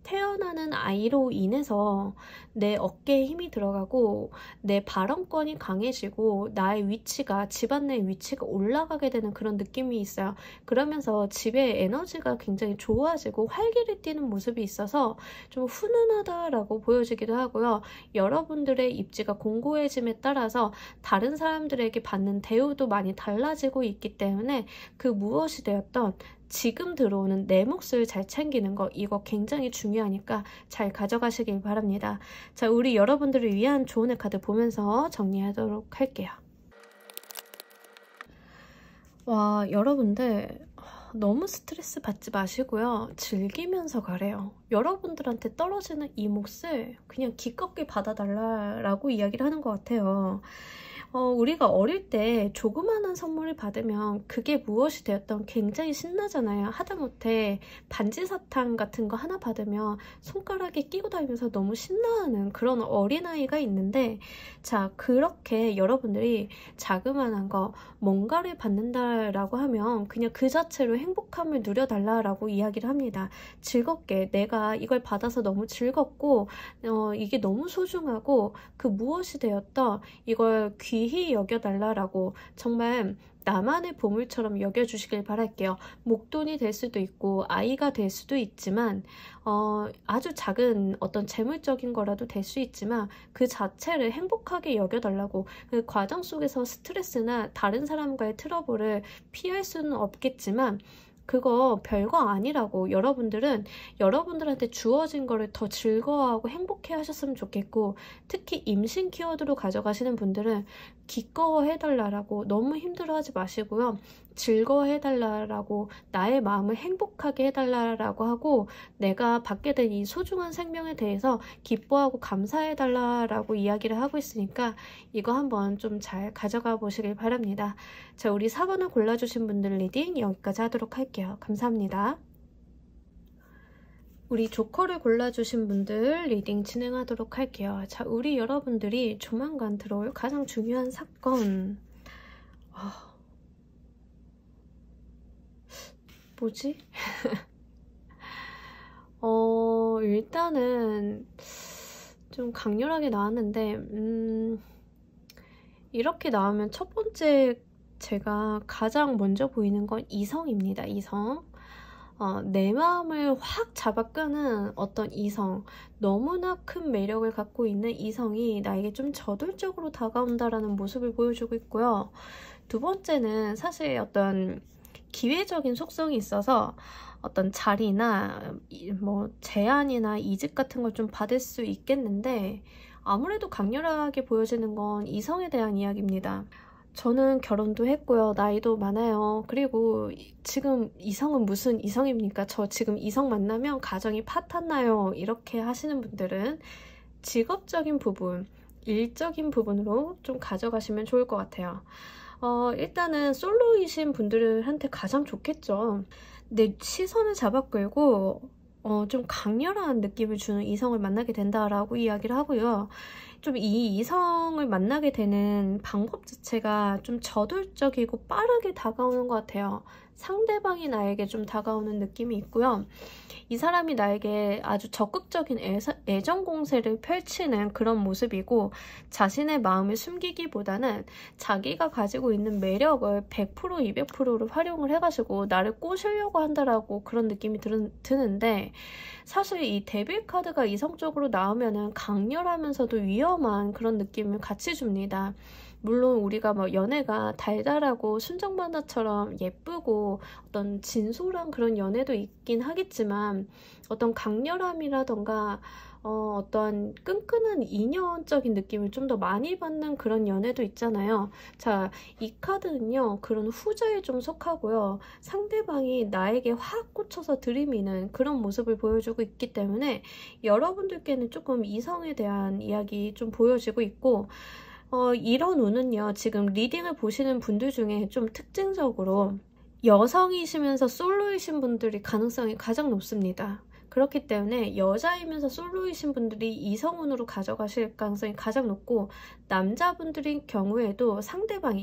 태어나는 아이로 인해서 내 어깨에 힘이 들어가고 내 발언권이 강해지고 나의 위치가, 집안 내 위치가 올라가게 되는 그런 느낌이 있어요. 그러면서 집의 에너지가 굉장히 좋아지고 활기를 띠는 모습이 있어서 좀 훈훈하다라고 보여지기도 하고요. 여러분들의 입지가 공고해짐에 따라서 다른 사람들에게 받는 대우도 많이 달라지고 있기 때문에 그 무엇이 되었던 지금 들어오는 내 몫을 잘 챙기는 거, 이거 굉장히 중요하니까 잘 가져가시길 바랍니다. 자, 우리 여러분들을 위한 조언의 카드 보면서 정리하도록 할게요. 와, 여러분들 너무 스트레스 받지 마시고요. 즐기면서 가래요. 여러분들한테 떨어지는 이 몫을 그냥 기꺼이 받아달라고 이야기를 하는 것 같아요. 우리가 어릴 때 조그마한 선물을 받으면 그게 무엇이 되었던 굉장히 신나잖아요. 하다못해 반지 사탕 같은 거 하나 받으면 손가락에 끼고 다니면서 너무 신나하는 그런 어린아이가 있는데, 자, 그렇게 여러분들이 자그마한 거 뭔가를 받는다라고 하면 그냥 그 자체로 행복함을 누려달라고 이야기를 합니다. 즐겁게 내가 이걸 받아서 너무 즐겁고 이게 너무 소중하고 그 무엇이 되었던 이걸 귀히 여겨달라고 정말 나만의 보물처럼 여겨주시길 바랄게요. 목돈이 될 수도 있고 아이가 될 수도 있지만 아주 작은 어떤 재물적인 거라도 될 수 있지만 그 자체를 행복하게 여겨달라고. 그 과정 속에서 스트레스나 다른 사람과의 트러블을 피할 수는 없겠지만 그거 별거 아니라고. 여러분들은 여러분들한테 주어진 거를 더 즐거워하고 행복해 하셨으면 좋겠고, 특히 임신 키워드로 가져가시는 분들은 기꺼워해달라고 너무 힘들어하지 마시고요. 즐거워해달라고, 나의 마음을 행복하게 해달라고 하고, 내가 받게 된 이 소중한 생명에 대해서 기뻐하고 감사해달라고 이야기를 하고 있으니까 이거 한번 좀 잘 가져가 보시길 바랍니다. 자, 우리 4번을 골라주신 분들 리딩 여기까지 하도록 할게요. 감사합니다. 우리 조커를 골라주신 분들 리딩 진행하도록 할게요. 자, 우리 여러분들이 조만간 들어올 가장 중요한 사건. 뭐지? 일단은 좀 강렬하게 나왔는데, 이렇게 나오면 첫 번째 제가 가장 먼저 보이는 건 이성입니다. 이성. 내 마음을 확 잡아끄는 어떤 이성, 너무나 큰 매력을 갖고 있는 이성이 나에게 좀 저돌적으로 다가온다라는 모습을 보여주고 있고요. 두 번째는 사실 어떤 기회적인 속성이 있어서 어떤 자리나 뭐 제안이나 이직 같은 걸 좀 받을 수 있겠는데, 아무래도 강렬하게 보여지는 건 이성에 대한 이야기입니다. 저는 결혼도 했고요. 나이도 많아요. 그리고 지금 이성은 무슨 이성입니까? 저 지금 이성 만나면 가정이 파탄나요. 이렇게 하시는 분들은 직업적인 부분, 일적인 부분으로 좀 가져가시면 좋을 것 같아요. 일단은 솔로이신 분들한테 가장 좋겠죠. 내 시선을 잡아끌고 좀 강렬한 느낌을 주는 이성을 만나게 된다라고 이야기를 하고요. 좀 이 이성을 만나게 되는 방법 자체가 좀 저돌적이고 빠르게 다가오는 것 같아요. 상대방이 나에게 좀 다가오는 느낌이 있고요. 이 사람이 나에게 아주 적극적인 애정 공세를 펼치는 그런 모습이고, 자신의 마음을 숨기기보다는 자기가 가지고 있는 매력을 100%, 200%를 활용을 해가지고 나를 꼬시려고 한다라고 그런 느낌이 드는데, 사실 이 데빌 카드가 이성적으로 나오면은 강렬하면서도 위험한 그런 느낌을 같이 줍니다. 물론 우리가 뭐 연애가 달달하고 순정만화처럼 예쁘고 어떤 진솔한 그런 연애도 있긴 하겠지만, 어떤 강렬함이라던가 어떤 끈끈한 인연적인 느낌을 좀 더 많이 받는 그런 연애도 있잖아요. 자, 이 카드는요, 그런 후자에 좀 속하고요. 상대방이 나에게 확 꽂혀서 들이미는 그런 모습을 보여주고 있기 때문에 여러분들께는 조금 이성에 대한 이야기 좀 보여지고 있고, 이런 운은요, 지금 리딩을 보시는 분들 중에 좀 특징적으로 여성이시면서 솔로이신 분들이 가능성이 가장 높습니다. 그렇기 때문에 여자이면서 솔로이신 분들이 이성운으로 가져가실 가능성이 가장 높고, 남자분들인 경우에도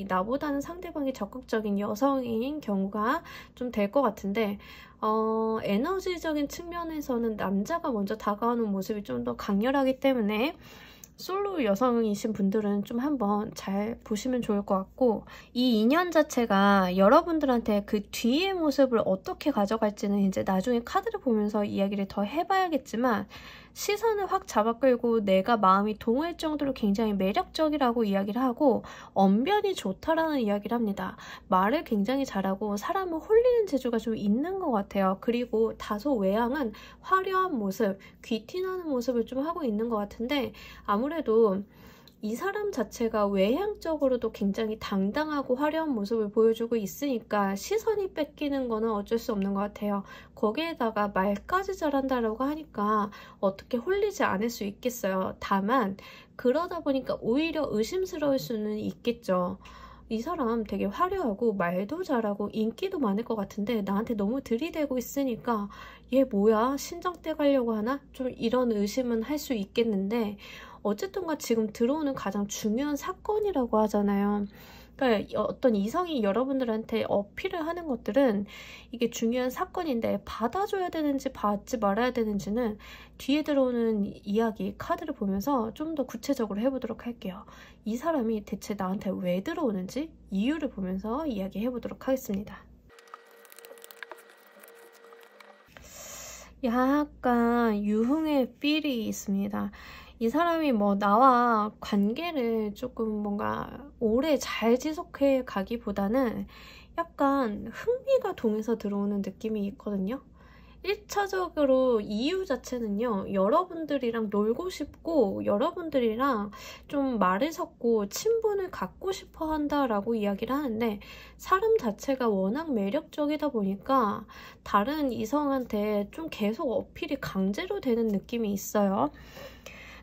나보다는 상대방이 적극적인 여성인 경우가 좀 될 것 같은데, 에너지적인 측면에서는 남자가 먼저 다가오는 모습이 좀 더 강렬하기 때문에 솔로 여성이신 분들은 좀 한번 잘 보시면 좋을 것 같고, 이 인연 자체가 여러분들한테 그 뒤의 모습을 어떻게 가져갈지는 이제 나중에 카드를 보면서 이야기를 더 해봐야겠지만, 시선을 확 잡아끌고 내가 마음이 동할 정도로 굉장히 매력적이라고 이야기를 하고, 언변이 좋다라는 이야기를 합니다. 말을 굉장히 잘하고 사람을 홀리는 재주가 좀 있는 것 같아요. 그리고 다소 외향은 화려한 모습, 귀티나는 모습을 좀 하고 있는 것 같은데, 아무래도 이 사람 자체가 외향적으로도 굉장히 당당하고 화려한 모습을 보여주고 있으니까 시선이 뺏기는 거는 어쩔 수 없는 것 같아요. 거기에다가 말까지 잘한다라고 하니까 어떻게 홀리지 않을 수 있겠어요. 다만 그러다 보니까 오히려 의심스러울 수는 있겠죠. 이 사람 되게 화려하고 말도 잘하고 인기도 많을 것 같은데 나한테 너무 들이대고 있으니까 얘 뭐야? 신장대 가려고 하나? 좀 이런 의심은 할 수 있겠는데, 어쨌든가 지금 들어오는 가장 중요한 사건이라고 하잖아요. 그러니까 어떤 이성이 여러분들한테 어필을 하는 것들은 이게 중요한 사건인데, 받아줘야 되는지 받지 말아야 되는지는 뒤에 들어오는 이야기 카드를 보면서 좀 더 구체적으로 해보도록 할게요. 이 사람이 대체 나한테 왜 들어오는지 이유를 보면서 이야기해보도록 하겠습니다. 약간 유흥의 필이 있습니다. 이 사람이 뭐 나와 관계를 조금 뭔가 오래 잘 지속해 가기보다는 약간 흥미가 동해서 들어오는 느낌이 있거든요. 1차적으로 이유 자체는요, 여러분들이랑 놀고 싶고 여러분들이랑 좀 말을 섞고 친분을 갖고 싶어 한다라고 이야기를 하는데, 사람 자체가 워낙 매력적이다 보니까 다른 이성한테 좀 계속 어필이 강제로 되는 느낌이 있어요.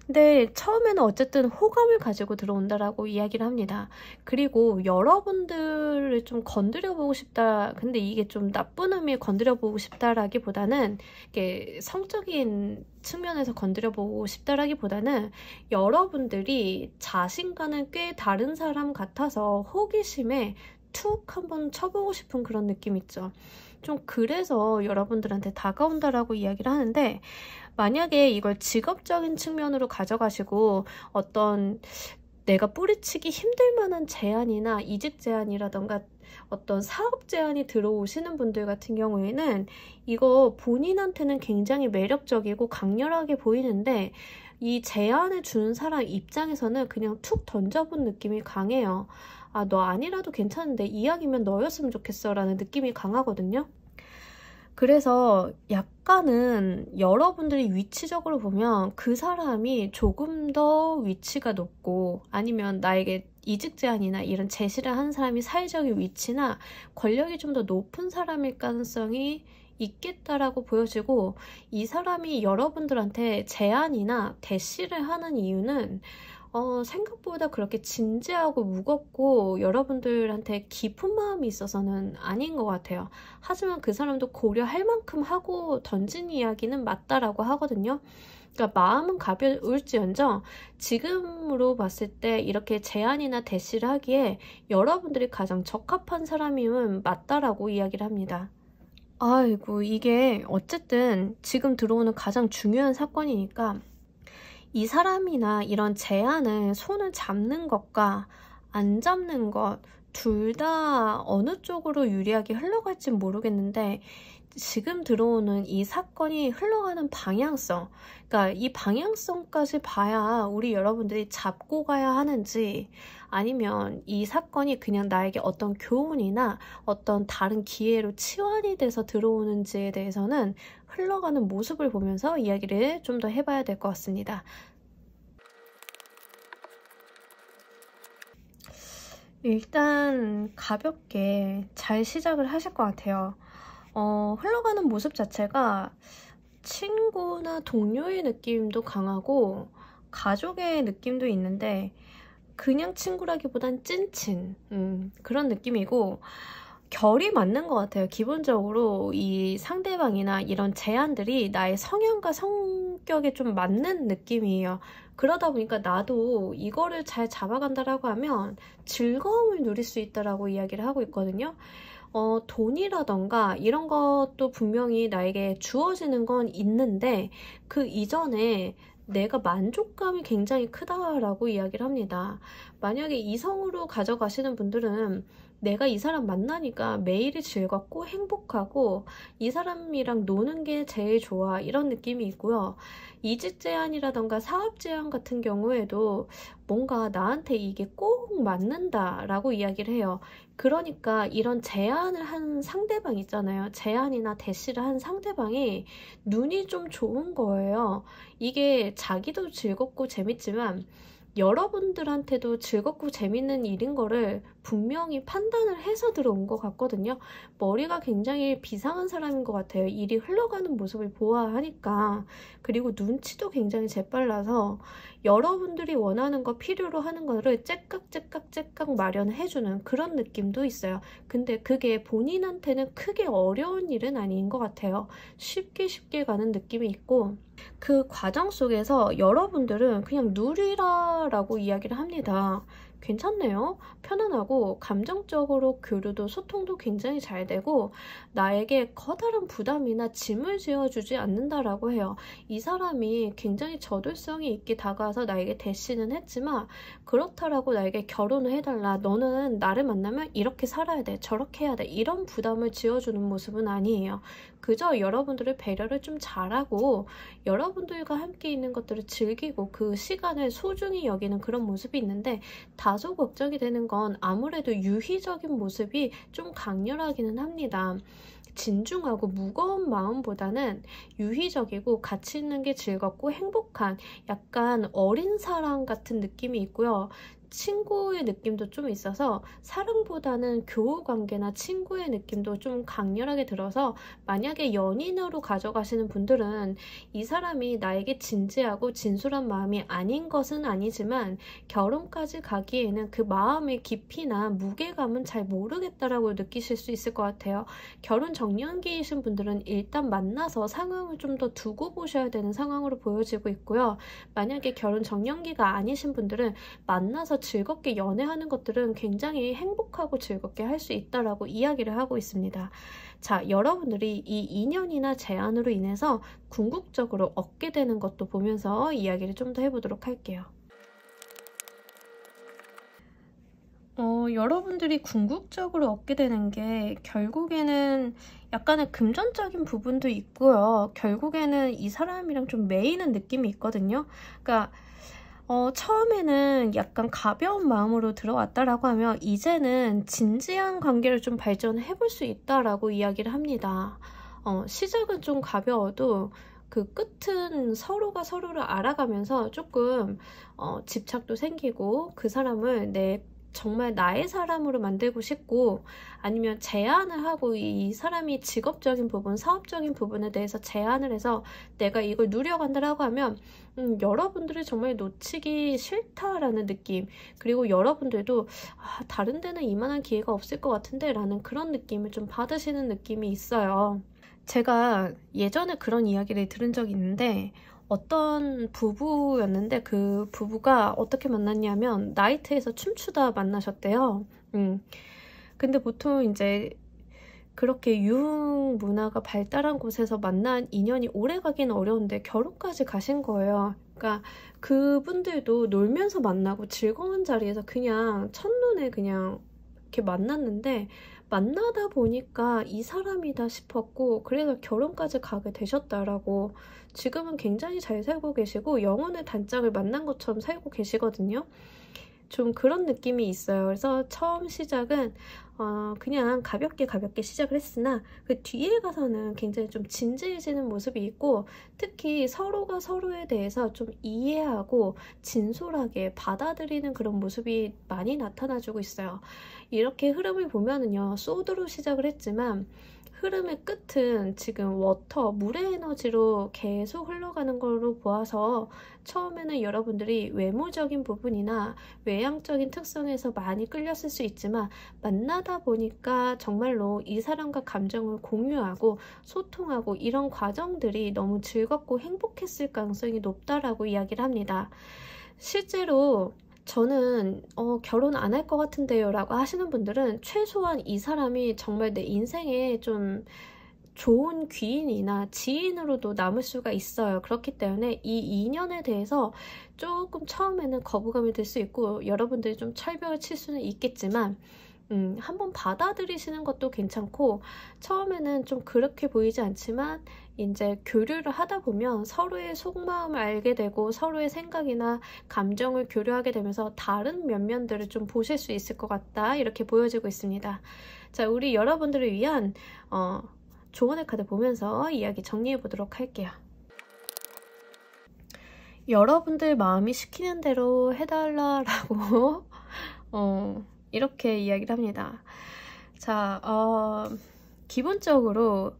근데 처음에는 어쨌든 호감을 가지고 들어온다라고 이야기를 합니다. 그리고 여러분들을 좀 건드려보고 싶다. 근데 이게 좀 나쁜 의미에 건드려보고 싶다라기보다는, 이게 성적인 측면에서 건드려보고 싶다라기보다는 여러분들이 자신과는 꽤 다른 사람 같아서 호기심에 툭 한번 쳐보고 싶은 그런 느낌 있죠. 좀 그래서 여러분들한테 다가온다라고 이야기를 하는데, 만약에 이걸 직업적인 측면으로 가져가시고 어떤 내가 뿌리치기 힘들 만한 제안이나 이직 제안이라던가 어떤 사업 제안이 들어오시는 분들 같은 경우에는 이거 본인한테는 굉장히 매력적이고 강렬하게 보이는데, 이 제안을 주는 사람 입장에서는 그냥 툭 던져본 느낌이 강해요. 아, 너 아니라도 괜찮은데 이왕이면 너였으면 좋겠어 라는 느낌이 강하거든요. 그래서 약간은 여러분들이 위치적으로 보면 그 사람이 조금 더 위치가 높고, 아니면 나에게 이직 제안이나 이런 제시를 하는 사람이 사회적인 위치나 권력이 좀 더 높은 사람일 가능성이 있겠다라고 보여지고, 이 사람이 여러분들한테 제안이나 대시를 하는 이유는 생각보다 그렇게 진지하고 무겁고 여러분들한테 깊은 마음이 있어서는 아닌 것 같아요. 하지만 그 사람도 고려할 만큼 하고 던진 이야기는 맞다라고 하거든요. 그러니까 마음은 가벼울지언정 지금으로 봤을 때 이렇게 제안이나 대시를 하기에 여러분들이 가장 적합한 사람이면 맞다라고 이야기를 합니다. 아이고, 이게 어쨌든 지금 들어오는 가장 중요한 사건이니까, 이 사람이나 이런 제안을 손을 잡는 것과 안 잡는 것 둘 다 어느 쪽으로 유리하게 흘러갈진 모르겠는데, 지금 들어오는 이 사건이 흘러가는 방향성, 그러니까 이 방향성까지 봐야 우리 여러분들이 잡고 가야 하는지, 아니면 이 사건이 그냥 나에게 어떤 교훈이나 어떤 다른 기회로 치환이 돼서 들어오는지에 대해서는 흘러가는 모습을 보면서 이야기를 좀 더 해봐야 될 것 같습니다. 일단 가볍게 잘 시작을 하실 것 같아요. 흘러가는 모습 자체가 친구나 동료의 느낌도 강하고 가족의 느낌도 있는데, 그냥 친구라기보단 찐친 그런 느낌이고, 결이 맞는 것 같아요. 기본적으로 이 상대방이나 이런 제안들이 나의 성향과 성격에 좀 맞는 느낌이에요. 그러다 보니까 나도 이거를 잘 잡아간다라고 하면 즐거움을 누릴 수 있다라고 이야기를 하고 있거든요. 돈이라던가 이런 것도 분명히 나에게 주어지는 건 있는데, 그 이전에 내가 만족감이 굉장히 크다라고 이야기를 합니다. 만약에 이성으로 가져가시는 분들은 내가 이 사람 만나니까 매일이 즐겁고 행복하고 이 사람이랑 노는 게 제일 좋아, 이런 느낌이 있고요. 이직 제안이라던가 사업 제안 같은 경우에도 뭔가 나한테 이게 꼭 맞는다라고 이야기를 해요. 그러니까 이런 제안을 한 상대방 있잖아요. 제안이나 대시를 한 상대방이 눈이 좀 좋은 거예요. 이게 자기도 즐겁고 재밌지만 여러분들한테도 즐겁고 재밌는 일인 거를 분명히 판단을 해서 들어온 것 같거든요. 머리가 굉장히 비상한 사람인 것 같아요. 일이 흘러가는 모습을 보아하니까. 그리고 눈치도 굉장히 재빨라서 여러분들이 원하는 거, 필요로 하는 거를 째깍째깍 마련해주는 그런 느낌도 있어요. 근데 그게 본인한테는 크게 어려운 일은 아닌 것 같아요. 쉽게 가는 느낌이 있고, 그 과정 속에서 여러분들은 그냥 누리라라고 이야기를 합니다. 괜찮네요. 편안하고 감정적으로 교류도 소통도 굉장히 잘 되고, 나에게 커다란 부담이나 짐을 지어주지 않는다라고 해요. 이 사람이 굉장히 저돌성이 있게 다가와서 나에게 대시는 했지만, 그렇다라고 나에게 결혼을 해달라, 너는 나를 만나면 이렇게 살아야 돼, 저렇게 해야 돼, 이런 부담을 지어주는 모습은 아니에요. 그저 여러분들의 배려를 좀 잘하고 여러분들과 함께 있는 것들을 즐기고 그 시간을 소중히 여기는 그런 모습이 있는데, 다소 걱정이 되는 건 아무래도 유희적인 모습이 좀 강렬하기는 합니다. 진중하고 무거운 마음보다는 유희적이고 가치 있는 게 즐겁고 행복한 약간 어린 사랑 같은 느낌이 있고요. 친구의 느낌도 좀 있어서 사랑보다는 교우 관계나 친구의 느낌도 좀 강렬하게 들어서 만약에 연인으로 가져가시는 분들은 이 사람이 나에게 진지하고 진솔한 마음이 아닌 것은 아니지만 결혼까지 가기에는 그 마음의 깊이나 무게감은 잘 모르겠다라고 느끼실 수 있을 것 같아요. 결혼 정년기이신 분들은 일단 만나서 상황을 좀 더 두고 보셔야 되는 상황으로 보여지고 있고요. 만약에 결혼 정년기가 아니신 분들은 만나서 즐겁게 연애하는 것들은 굉장히 행복하고 즐겁게 할 수 있다라고 이야기를 하고 있습니다. 자, 여러분들이 이 인연이나 제안으로 인해서 궁극적으로 얻게 되는 것도 보면서 이야기를 좀 더 해보도록 할게요. 여러분들이 궁극적으로 얻게 되는 게 결국에는 약간의 금전적인 부분도 있고요. 결국에는 이 사람이랑 좀 매이는 느낌이 있거든요. 그러니까 처음에는 약간 가벼운 마음으로 들어왔다라고 하면 이제는 진지한 관계를 좀 발전해 볼 수 있다라고 이야기를 합니다. 시작은 좀 가벼워도 그 끝은 서로가 서로를 알아가면서 조금 집착도 생기고 그 사람을 정말 나의 사람으로 만들고 싶고 아니면 제안을 하고 이 사람이 직업적인 부분, 사업적인 부분에 대해서 제안을 해서 내가 이걸 누려간다라고 하면 여러분들이 정말 놓치기 싫다라는 느낌, 그리고 여러분들도 다른 데는 이만한 기회가 없을 것 같은데 라는 그런 느낌을 좀 받으시는 느낌이 있어요. 제가 예전에 그런 이야기를 들은 적이 있는데 어떤 부부였는데 그 부부가 어떻게 만났냐면 나이트에서 춤추다 만나셨대요. 근데 보통 이제 그렇게 유흥 문화가 발달한 곳에서 만난 인연이 오래 가긴 어려운데 결혼까지 가신 거예요. 그러니까 그분들도 놀면서 만나고 즐거운 자리에서 그냥 첫눈에 그냥 이렇게 만났는데 만나다 보니까 이 사람이다 싶었고 그래서 결혼까지 가게 되셨다라고. 지금은 굉장히 잘 살고 계시고 영혼의 단짝을 만난 것처럼 살고 계시거든요. 좀 그런 느낌이 있어요. 그래서 처음 시작은 그냥 가볍게 시작을 했으나 그 뒤에 가서는 굉장히 좀 진지해지는 모습이 있고 특히 서로가 서로에 대해서 좀 이해하고 진솔하게 받아들이는 그런 모습이 많이 나타나주고 있어요. 이렇게 흐름을 보면은요, 소드로 시작을 했지만 흐름의 끝은 지금 워터, 물의 에너지로 계속 흘러가는 걸로 보아서 처음에는 여러분들이 외모적인 부분이나 외향적인 특성에서 많이 끌렸을 수 있지만 만나다 보니까 정말로 이 사람과 감정을 공유하고 소통하고 이런 과정들이 너무 즐겁고 행복했을 가능성이 높다라고 이야기를 합니다. 실제로 저는 결혼 안 할 것 같은데요 라고 하시는 분들은 최소한 이 사람이 정말 내 인생에 좀 좋은 귀인이나 지인으로도 남을 수가 있어요. 그렇기 때문에 이 인연에 대해서 조금 처음에는 거부감이 들 수 있고 여러분들이 좀 철벽을 칠 수는 있겠지만 한번 받아들이시는 것도 괜찮고 처음에는 좀 그렇게 보이지 않지만 이제 교류를 하다 보면 서로의 속마음을 알게 되고 서로의 생각이나 감정을 교류하게 되면서 다른 면면들을 좀 보실 수 있을 것 같다 이렇게 보여지고 있습니다. 자, 우리 여러분들을 위한 조언의 카드 보면서 이야기 정리해 보도록 할게요. 여러분들 마음이 시키는 대로 해달라고 이렇게 이야기를 합니다. 자, 기본적으로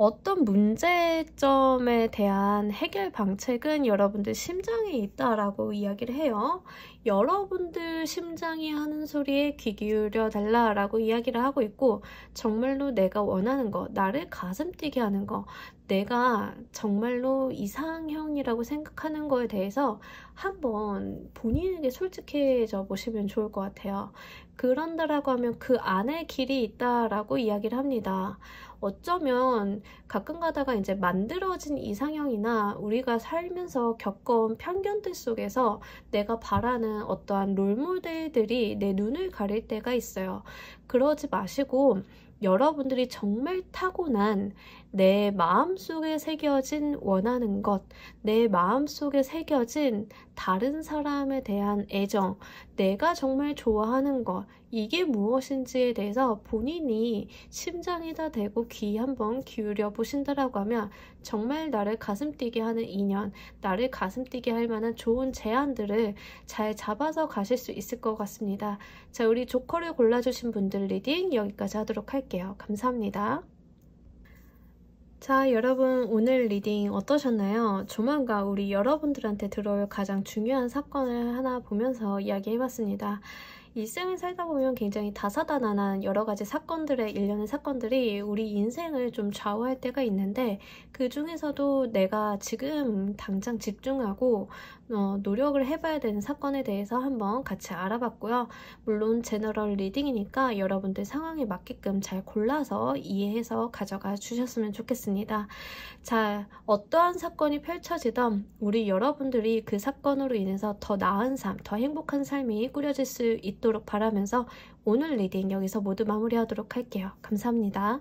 어떤 문제점에 대한 해결 방책은 여러분들 심장에 있다라고 이야기를 해요. 여러분들 심장이 하는 소리에 귀 기울여 달라라고 이야기를 하고 있고 정말로 내가 원하는 거, 나를 가슴 뛰게 하는 거, 내가 정말로 이상형이라고 생각하는 거에 대해서 한번 본인에게 솔직해져 보시면 좋을 것 같아요. 그런다라고 하면 그 안에 길이 있다라고 이야기를 합니다. 어쩌면 가끔 가다가 이제 만들어진 이상형이나 우리가 살면서 겪어온 편견들 속에서 내가 바라는 어떠한 롤모델들이 내 눈을 가릴 때가 있어요. 그러지 마시고 여러분들이 정말 타고난 내 마음속에 새겨진 원하는 것, 내 마음속에 새겨진 다른 사람에 대한 애정, 내가 정말 좋아하는 것, 이게 무엇인지에 대해서 본인이 심장에다 대고 귀 한번 기울여 보신다라고 하면 정말 나를 가슴 뛰게 하는 인연, 나를 가슴 뛰게 할 만한 좋은 제안들을 잘 잡아서 가실 수 있을 것 같습니다. 자, 우리 조커를 골라주신 분들 리딩 여기까지 하도록 할게요. 감사합니다. 자, 여러분 오늘 리딩 어떠셨나요? 조만간 우리 여러분들한테 들어올 가장 중요한 사건을 하나 보면서 이야기해봤습니다. 일생을 살다 보면 굉장히 다사다난한 여러 가지 사건들의 일련의 사건들이 우리 인생을 좀 좌우할 때가 있는데, 그 중에서도 내가 지금 당장 집중하고 노력을 해봐야 되는 사건에 대해서 한번 같이 알아봤고요. 물론 제너럴 리딩이니까 여러분들 상황에 맞게끔 잘 골라서 이해해서 가져가 주셨으면 좋겠습니다. 자, 어떠한 사건이 펼쳐지던 우리 여러분들이 그 사건으로 인해서 더 나은 삶, 더 행복한 삶이 꾸려질 수 있도록 바라면서 오늘 리딩 여기서 모두 마무리하도록 할게요. 감사합니다.